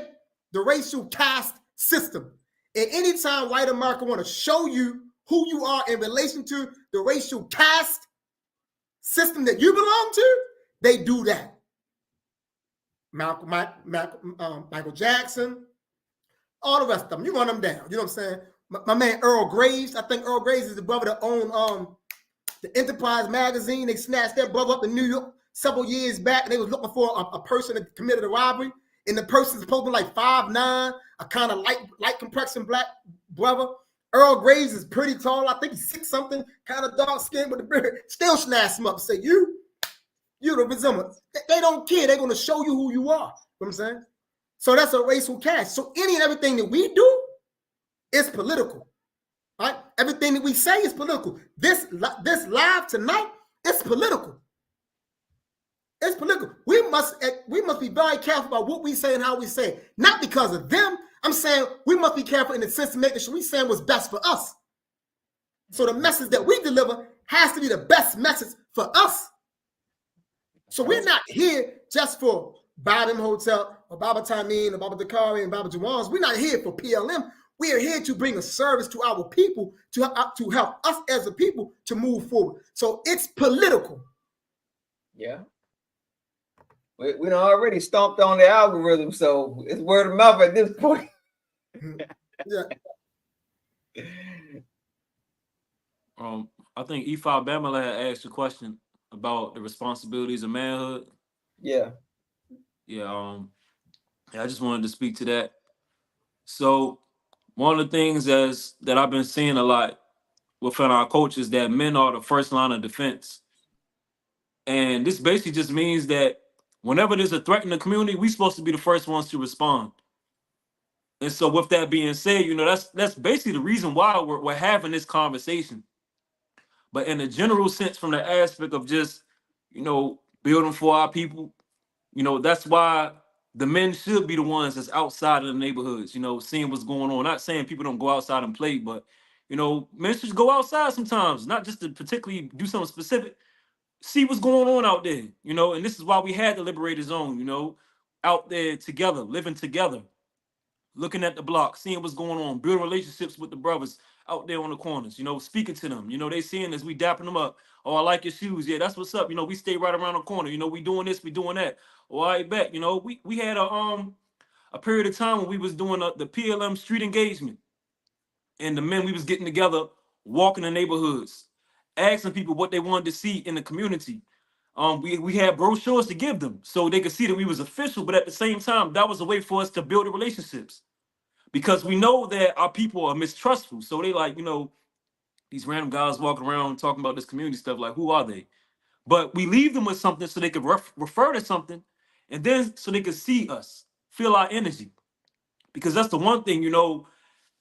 the racial caste system. And anytime white America want to show you who you are in relation to the racial caste system that you belong to, they do that. Michael Jackson, all the rest of them, you run them down. You know what I'm saying? My man Earl Graves, I think Earl Graves is the brother that owned the Enterprise magazine. They snatched that brother up in New York several years back, and they was looking for a person that committed a robbery, and the person's supposed to be like 5'9", a kind of light complexion black brother. Earl Graves is pretty tall. I think he's 6 something, kind of dark skin with a beard. Still snatch him up and say, you the resemblance. They don't care. They're going to show you who you are. You know what I'm saying? So that's a racial caste. So any and everything that we do is political. Right? Everything that we say is political. This live tonight is political. It's political. We must be very careful about what we say and how we say it. Not because of them. I'm saying we must be careful in the sense of making sure we're saying what's best for us. So the message that we deliver has to be the best message for us. So we're not here just for Biden Hotel or Baba Tamim or Baba Dakari and Baba Jawans. We're not here for PLM. We are here to bring a service to our people to help us as a people to move forward. So it's political. Yeah. We done already stomped on the algorithm, so it's word of mouth at this point. Yeah. I think E5 Bamala had asked a question about the responsibilities of manhood. Yeah. Yeah. I just wanted to speak to that. So one of the things that I've been seeing a lot within our culture is that men are the first line of defense. And this basically just means that whenever there's a threat in the community, we're supposed to be the first ones to respond. And so with that being said, that's basically the reason why we're having this conversation. But in a general sense, from the aspect of just, building for our people, that's why the men should be the ones that's outside of the neighborhoods, seeing what's going on. Not saying people don't go outside and play, but, men should go outside sometimes, not just to particularly do something specific, see what's going on out there, and this is why we had the Liberator Zone, out there together, living together, looking at the block, seeing what's going on, building relationships with the brothers out there on the corners, speaking to them, they seeing us, we dapping them up. Oh, I like your shoes. Yeah, that's what's up. We stay right around the corner. We doing this, we doing that. Oh, I bet. We had a period of time when we was doing the PLM street engagement, and the men we was getting together, walking the neighborhoods, asking people what they wanted to see in the community. We had brochures to give them so they could see that we was official, but at the same time, that was a way for us to build the relationships, because we know that our people are mistrustful. So they like, these random guys walking around talking about this community stuff, like, who are they? But we leave them with something so they could refer to something, and then so they could see us, feel our energy. Because that's the one thing,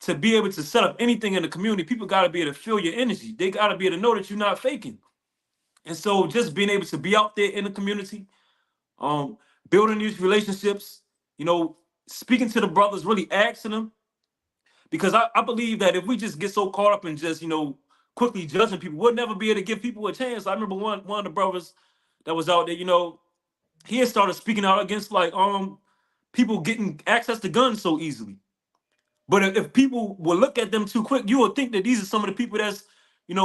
to be able to set up anything in the community, people got to be able to feel your energy. They got to be able to know that you're not faking. And so just being able to be out there in the community, building these relationships, speaking to the brothers, really asking them. Because I believe that if we just get so caught up in just, quickly judging people, we'll never be able to give people a chance. I remember one of the brothers that was out there, he had started speaking out against like people getting access to guns so easily. But if people will look at them too quick, you would think that these are some of the people that's,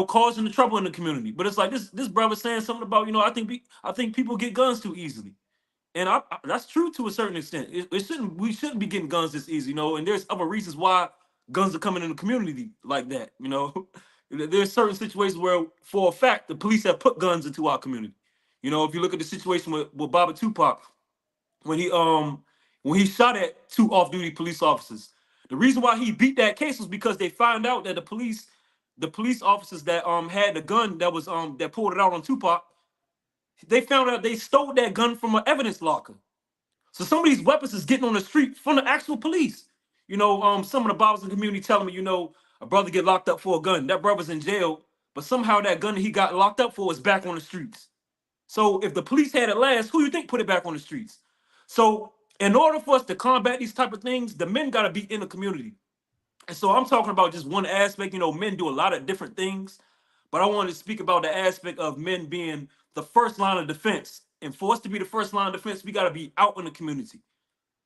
causing the trouble in the community. But it's like this brother saying something about, I think people get guns too easily. And that's true to a certain extent. We shouldn't be getting guns this easy, and there's other reasons why guns are coming in the community like that, There's certain situations where, for a fact, the police have put guns into our community. If you look at the situation with Baba Tupac, when he shot at 2 off-duty police officers, the reason why he beat that case was because they found out that the police officers that had the gun that was that pulled it out on Tupac, they found out they stole that gun from an evidence locker. So some of these weapons is getting on the street from the actual police. Some of the Bibles in the community telling me, a brother get locked up for a gun. That brother's in jail, but somehow that gun that he got locked up for is back on the streets. So if the police had it last, who you think put it back on the streets? So in order for us to combat these type of things, the men got to be in the community. And so I'm talking about just one aspect. Men do a lot of different things, but I wanted to speak about the aspect of men being the first line of defense. And for us to be the first line of defense, we got to be out in the community.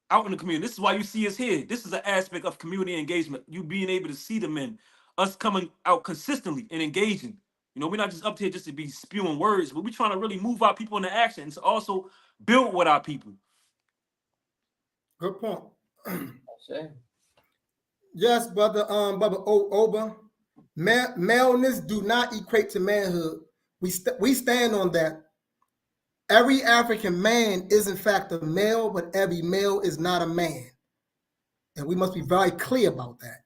Out in the community. This is why you see us here. This is an aspect of community engagement. You being able to see the men, us coming out consistently and engaging. We're not just up here just to be spewing words, but we're trying to really move our people into action and to also build with our people. Good point. Yes, brother. Brother Oba, maleness do not equate to manhood. We stand on that. Every African man is in fact a male, but every male is not a man. And we must be very clear about that.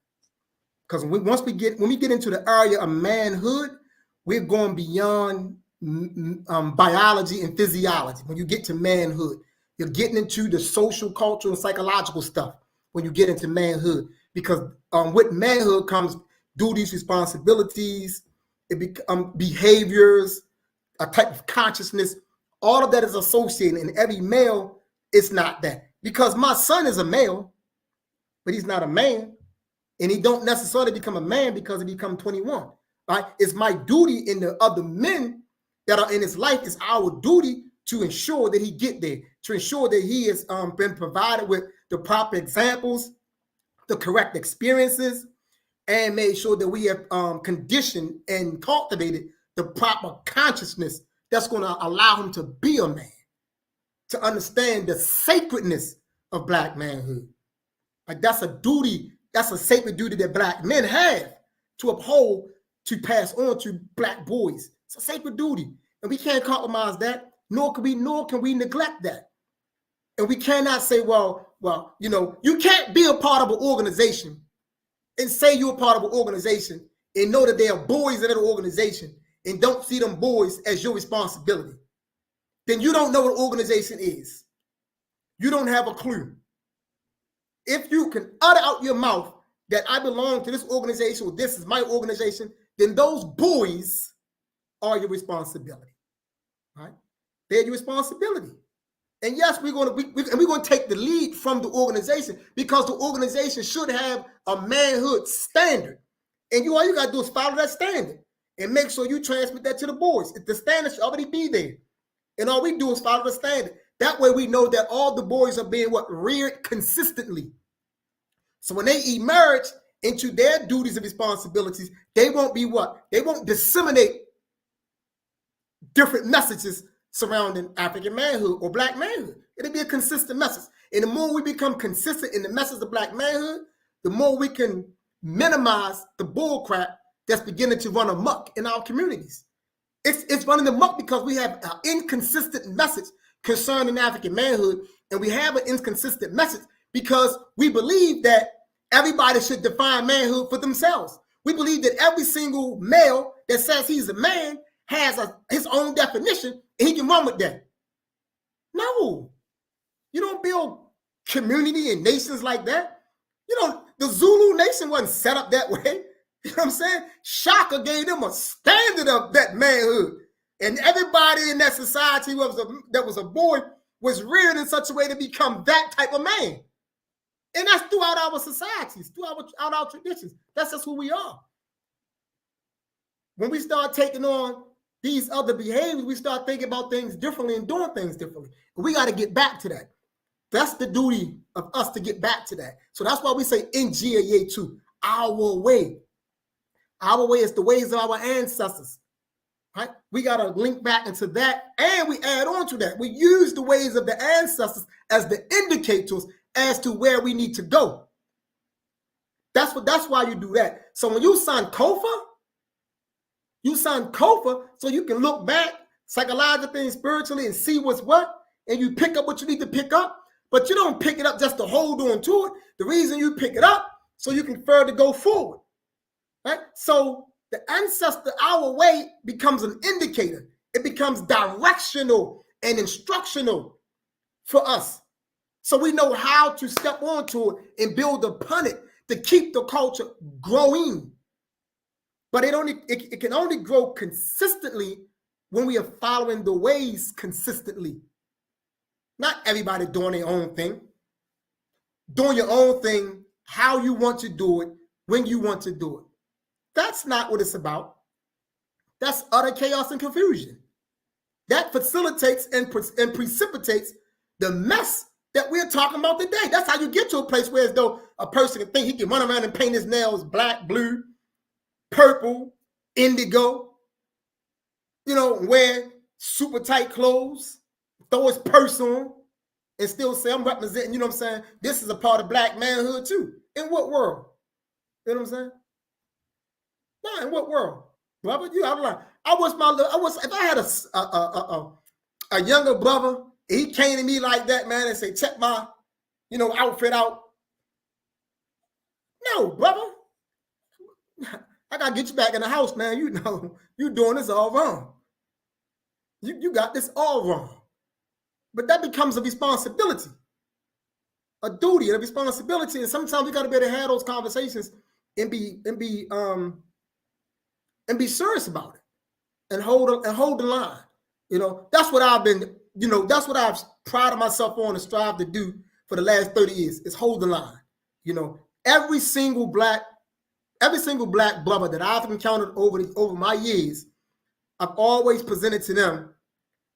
Because when we get into the area of manhood, we're going beyond biology and physiology. When you get to manhood, you're getting into the social, cultural, and psychological stuff when you get into manhood. Because with manhood comes duties, responsibilities, behaviors, a type of consciousness. All of that is associated, and every male is not that. Because my son is a male, but he's not a man, and he don't necessarily become a man because he become 21. Right? It's my duty in the other men that are in his life. It's our duty to ensure that he get there, to ensure that he has been provided with the proper examples, the correct experiences, and made sure that we have conditioned and cultivated the proper consciousness that's going to allow him to be a man, to understand the sacredness of Black manhood. Like that's a duty, that's a sacred duty that Black men have to uphold, to pass on to Black boys. It's a sacred duty, and we can't compromise that, nor can we neglect that. And we cannot say, well, you can't be a part of an organization and say you're a part of an organization and know that there are boys in that organization and don't see them boys as your responsibility. Then you don't know what organization is. You don't have a clue. If you can utter out your mouth that I belong to this organization or this is my organization, then those boys are your responsibility. Right? They're your responsibility. And yes, we're going to take the lead from the organization, because the organization should have a manhood standard. And all you got to do is follow that standard and make sure you transmit that to the boys. The standard should already be there. And all we do is follow the standard. That way we know that all the boys are being reared consistently. So when they emerge into their duties and responsibilities, they won't be They won't disseminate different messages surrounding African manhood or Black manhood. It'll be a consistent message. And the more we become consistent in the message of Black manhood, the more we can minimize the bullcrap that's beginning to run amok in our communities. It's running amok because we have an inconsistent message concerning African manhood, and we have an inconsistent message because we believe that everybody should define manhood for themselves. We believe that every single male that says he's a man has his own definition, and he can run with that. No, you don't build community and nations like that. The Zulu nation wasn't set up that way. You know what I'm saying? Shaka gave them a standard of that manhood, and everybody in that society that was a boy was reared in such a way to become that type of man. And that's throughout our societies, throughout our traditions. That's just who we are. When we start taking on these other behaviors, we start thinking about things differently and doing things differently. And we got to get back to that. That's the duty of us, to get back to that. So that's why we say NGAA 2, our way. Our way is the ways of our ancestors. Right? We got to link back into that, and we add on to that. We use the ways of the ancestors as the indicators as to where we need to go. That's why you do that. So when you sign Kofa, so you can look back psychologically and spiritually and see what's what, and you pick up what you need to pick up, but you don't pick it up just to hold on to it. The reason you pick it up so you can further go forward. Right? So the ancestor, our way, becomes an indicator. It becomes directional and instructional for us. So we know how to step onto it and build upon it to keep the culture growing. But it can only grow consistently when we are following the ways consistently. Not everybody doing their own thing. Doing your own thing, how you want to do it, when you want to do it. That's not what it's about. That's utter chaos and confusion. That facilitates and precipitates the mess that we're talking about today. That's how you get to a place where as though a person can think he can run around and paint his nails black, blue, purple, indigo, wear super tight clothes, throw his purse on, and still say, I'm representing, you know what I'm saying? This is a part of Black manhood too. In what world? You know what I'm saying? No, in what world? Brother, I wish if I had a younger brother, he came to me like that, man, and say, check my, outfit out. No, brother. I gotta get you back in the house, man. You doing this all wrong. You got this all wrong. But that becomes a responsibility, a duty, and a responsibility. And sometimes we gotta be able to have those conversations and be serious about it and hold the line. That's what I've been, that's what I've prided myself on and strive to do for the last 30 years is hold the line. Every single black brother that I've encountered over my years, I've always presented to them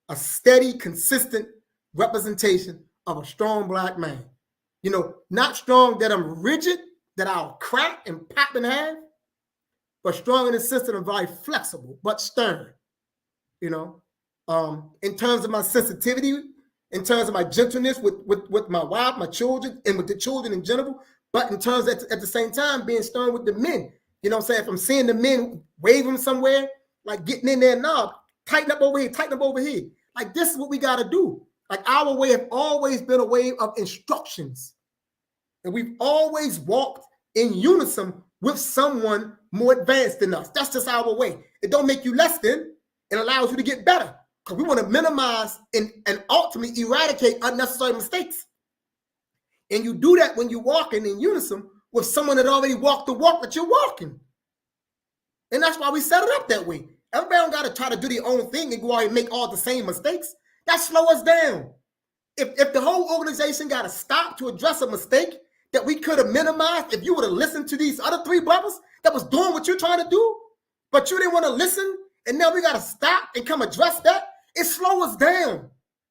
a steady, consistent representation of a strong black man. Not strong that I'm rigid, that I'll crack and pop in half, but strong in the sense that I'm very flexible, but stern. In terms of my sensitivity, in terms of my gentleness with my wife, my children, and with the children in general, but in terms of, at the same time, being stern with the men. What I'm saying? If I'm seeing the men waving somewhere, like getting in there, tighten up over here, tighten up over here. Like, this is what we got to do. Like, our way have always been a way of instructions. And we've always walked in unison with someone more advanced than us. That's just our way. It don't make you less than. It allows you to get better. Because we want to minimize and ultimately eradicate unnecessary mistakes. And you do that when you're walking in unison with someone that already walked the walk that you're walking. And that's why we set it up that way. Everybody don't got to try to do their own thing and go out and make all the same mistakes. That slow us down. If the whole organization got to stop to address a mistake that we could have minimized if you would have listened to these other three brothers that was doing what you're trying to do, but you didn't want to listen, and now we got to stop and come address that, it slows us down.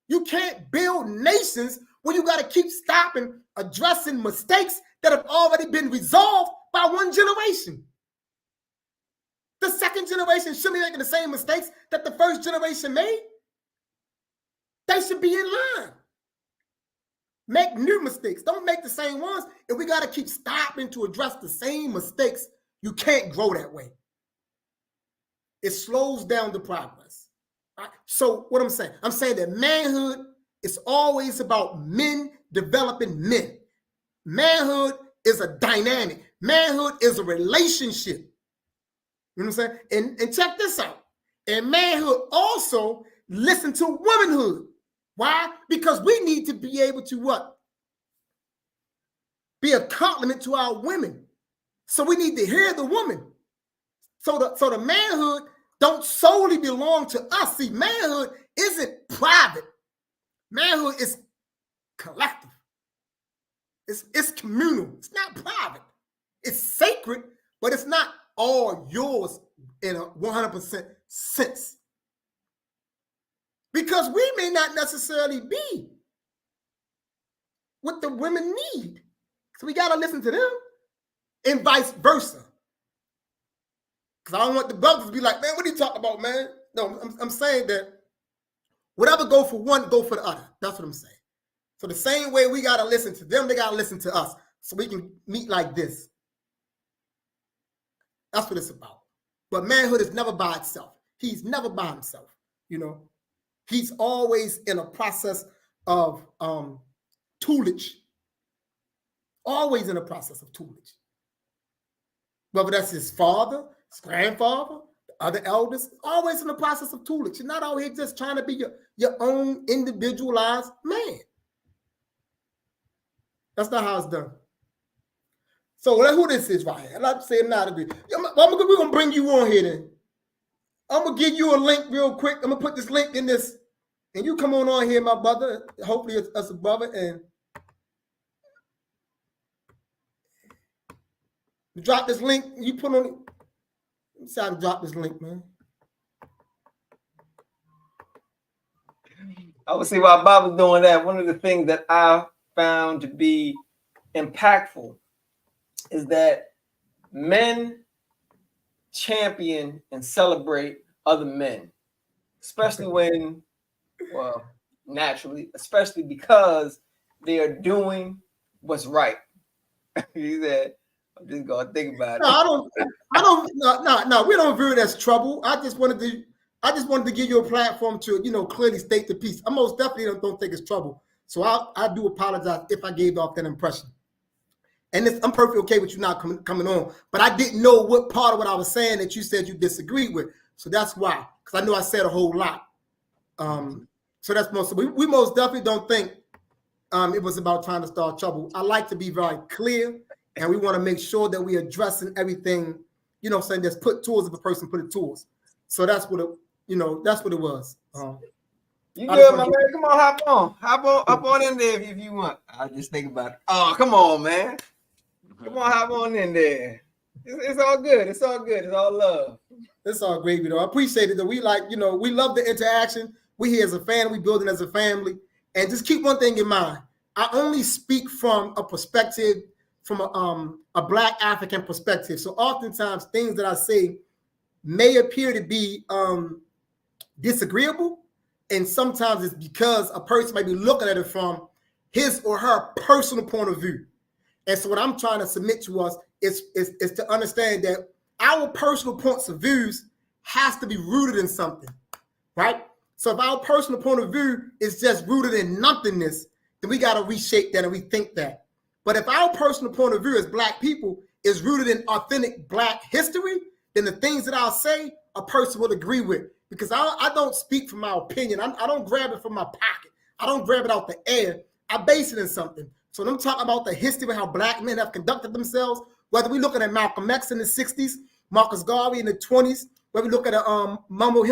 You can't build nations when you got to keep stopping, addressing mistakes that have already been resolved by one generation. The second generation shouldn't be making the same mistakes that the first generation made. They should be in line. Make new mistakes. Don't make the same ones. If we got to keep stopping to address the same mistakes, you can't grow that way. It slows down the progress. Right? So what I'm saying that manhood is always about men developing men. Manhood is a dynamic. Manhood is a relationship. You know what I'm saying? And check this out. And manhood also listen to womanhood. Why? Because we need to be able to what? Be a complement to our women. So we need to hear the woman. So the manhood don't solely belong to us. See, manhood isn't private. Manhood is collective. It's communal. It's not private. It's sacred, but it's not all yours in a 100% sense. Because we may not necessarily be what the women need. So we got to listen to them and vice versa. Because I don't want the brothers to be like, man, what are you talking about, man? No, I'm saying that whatever go for one, go for the other. That's what I'm saying. So the same way we got to listen to them, they got to listen to us. So we can meet like this. That's what it's about. But manhood is never by itself. He's never by himself, He's always in a process of toolage. Always in a process of toolage. Whether that's his father, his grandfather, the other elders, always in the process of toolage. You're not out here just trying to be your own individualized man. That's not how it's done. So who this is right here? I'm saying now to be. We're going to bring you on here then. I'm going to give you a link real quick. I'm going to put this link in this. And you come on here, my brother. Hopefully it's a brother. And you drop this link. You put on it. Let me see how to drop this link, man. I would see while Bob was doing that, one of the things that I found to be impactful is that men champion and celebrate other men, especially when, well, naturally, especially because they are doing what's right. He said, I'm just gonna think about it. No, we don't view it as trouble. I just wanted to I just wanted to give you a platform to, clearly state the piece. I most definitely don't think it's trouble. So I do apologize if I gave off that impression. And I'm perfectly okay with you not coming on. But I didn't know what part of what I was saying that you said you disagreed with. So that's why. Because I know I said a whole lot. So that's most. We most definitely don't think it was about trying to start trouble. I like to be very clear, and we want to make sure that we're addressing everything, saying there's put tools if a person put it tools. So that's what that's what it was. You good, my man? Come on, hop on in there if you want. I just think about it. Oh, come on, man. Come on, hop on in there. It's all good. It's all good. It's all love. It's all gravy, though. I appreciate it. Though we we love the interaction. We here as a family, building as a family, and just keep one thing in mind. I only speak from a perspective, from a Black African perspective. So oftentimes things that I say may appear to be disagreeable, and sometimes it's because a person might be looking at it from his or her personal point of view. And so what I'm trying to submit to us is to understand that our personal points of views has to be rooted in something, right? So if our personal point of view is just rooted in nothingness, then we got to reshape that and rethink that. But if our personal point of view as Black people is rooted in authentic Black history, then the things that I'll say, a person will agree with. Because I don't speak from my opinion. I don't grab it from my pocket. I don't grab it out the air. I base it in something. So when I'm talking about the history of how Black men have conducted themselves, whether we're looking at Malcolm X in the 60s, Marcus Garvey in the 20s, whether we look at Mumbo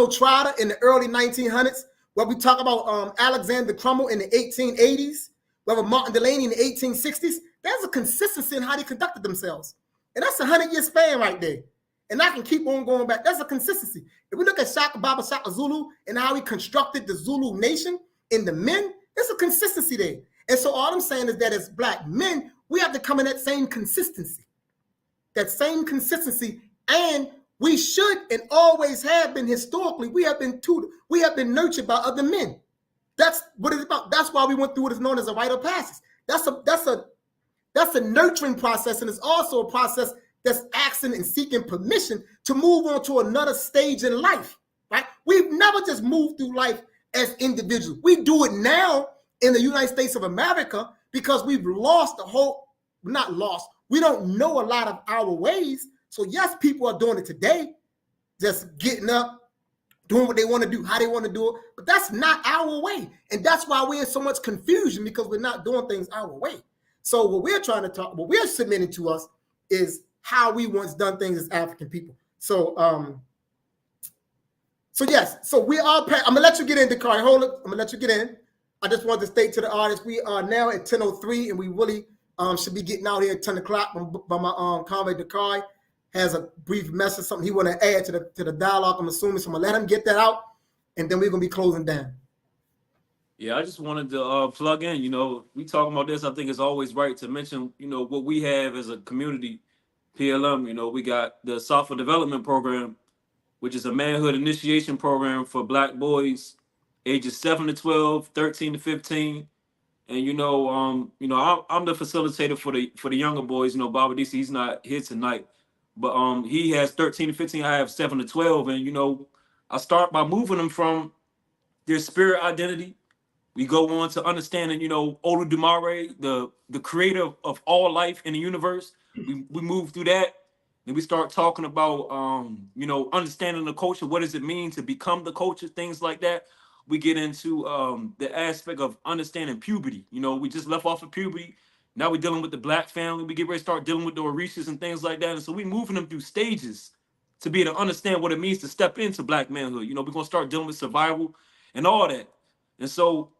Trotter in the early 1900s, whether we talk about Alexander Crummell in the 1880s, whether Martin Delany in the 1860s, there's a consistency in how they conducted themselves. And that's a 100-year span right there. And I can keep on going back. That's a consistency. If we look at Baba Shaka Zulu and how he constructed the Zulu nation in the men, there's a consistency there. And so all I'm saying is that as Black men, we have to come in that same consistency. That same consistency. And we should and always have been historically, we have been tutored. We have been nurtured by other men. That's what it's about. That's why we went through what is known as a rite of passage. That's a nurturing process, and it's also a process that's asking and seeking permission to move on to another stage in life, right? We've never just moved through life as individuals. We do it now in the United States of America because we've not lost. We don't know a lot of our ways. So yes, people are doing it today, just getting up, doing what they want to do, how they want to do it. But that's not our way. And that's why we're in so much confusion, because we're not doing things our way. So what we're submitting to us is how we once done things as African people. So yes, so we are, I'm gonna let you get in, Dakari. Hold it, I'm gonna let you get in. I just wanted to state to the audience, we are now at 10:03, and we really should be getting out here at 10 o'clock. But my comrade Dakari has a brief message, something he want to add to the dialogue, I'm assuming. So I'm gonna let him get that out, and then we're gonna be closing down. Yeah, I just wanted to plug in. We talking about this. I think it's always right to mention, what we have as a community, PLM. We got the Software Development Program, which is a manhood initiation program for Black boys ages 7 to 12, 13 to 15. And I'm the facilitator for the younger boys. Baba DC, he's not here tonight, but he has 13 to 15. I have 7 to 12, and I start by moving them from their spirit identity. We go on to understanding, Olu Dumare, the creator of all life in the universe. We move through that. Then we start talking about, understanding the culture. What does it mean to become the culture? Things like that. We get into the aspect of understanding puberty. We just left off of puberty. Now we're dealing with the Black family. We get ready to start dealing with the Orishas and things like that. And so we're moving them through stages to be able to understand what it means to step into Black manhood. We're going to start dealing with survival and all that. And so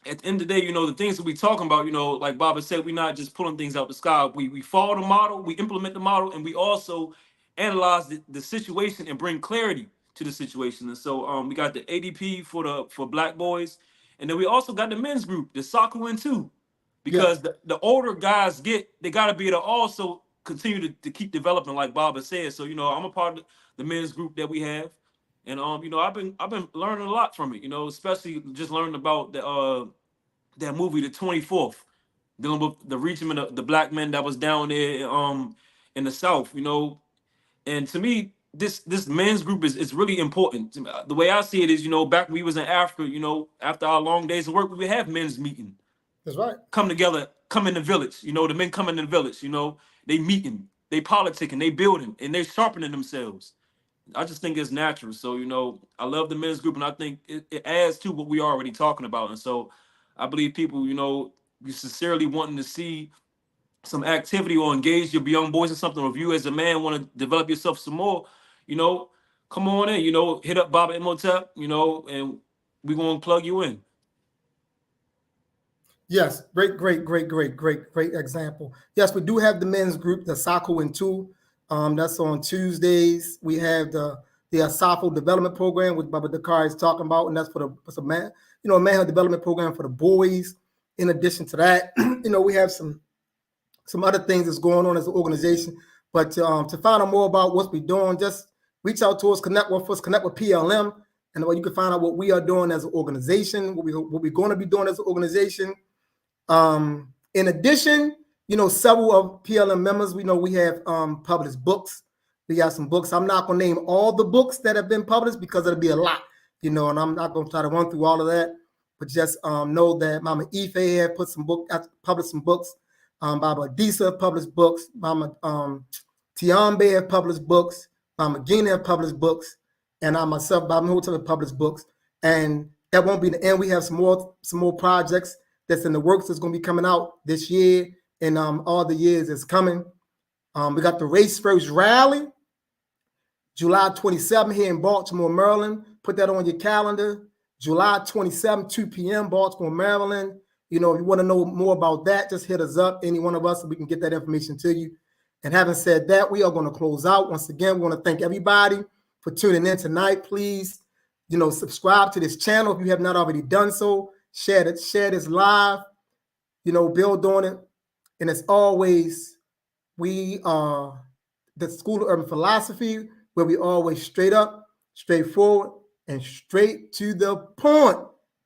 at the end of the day, the things that we talking about, like Baba said, we're not just pulling things out the sky. We follow the model, we implement the model, and we also analyze the situation and bring clarity to the situation. And so we got the ADP for Black boys, and then we also got the men's group, the Sakuin too, because the older guys they got to be able to also continue to keep developing, like Baba said. So I'm a part of the men's group that we have. And I've been learning a lot from it, especially just learning about that movie, The 24th, dealing with the regiment of the Black men that was down there in the South, And to me, this men's group is really important. The way I see it is, back when we was in Africa, after our long days of work, we would have men's meeting. That's right. Come together, come in the village. The men come in the village. They meeting, they politicking, they building, and they sharpening themselves. I just think it's natural. So, I love the men's group, and I think it adds to what we already talking about. And so I believe people, you sincerely wanting to see some activity or engage your young boys in something, or if you as a man want to develop yourself some more, come on in, hit up Bob Imhotep, and we're going to plug you in. Yes, great example. Yes, we do have the men's group, the Sako and Two. That's on Tuesdays. We have the Asafo development program, which Baba Dakar is talking about, and that's for the manhood development program for the boys. In addition to that, we have some other things that's going on as an organization. But to find out more about what we're doing, just reach out to us, connect with PLM, and you can find out what we are doing as an organization, what we're going to be doing as an organization. In addition, several of PLM members, we have published books. We got some books. I'm not going to name all the books that have been published because it'll be a lot, and I'm not going to try to run through all of that. But just know that Mama Ife had published some books. Baba Adisa published books. Mama Tiambe have published books. Mama Gina have published books. And I myself, Baba Hotel, have published books. And that won't be the end. We have some more projects that's in the works that's going to be coming out this year and all the years that's coming. We got the Race First Rally, July 27th here in Baltimore, Maryland. Put that on your calendar. July 27th, 2 p.m., Baltimore, Maryland. If you want to know more about that, just hit us up, any one of us, so we can get that information to you. And having said that, we are going to close out. Once again, we want to thank everybody for tuning in tonight. Please, subscribe to this channel if you have not already done so. Share this live, build on it. And as always, we are the School of Urban Philosophy, where we always straight up, straightforward, and straight to the point.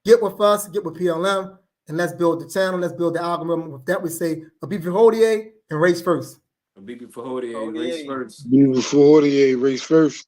Get with us, get with PLM, and let's build the channel. Let's build the algorithm. With that, we say, Abibi Hodie and race first. Abibi Hodie, race first. Abibi Hodie, race first.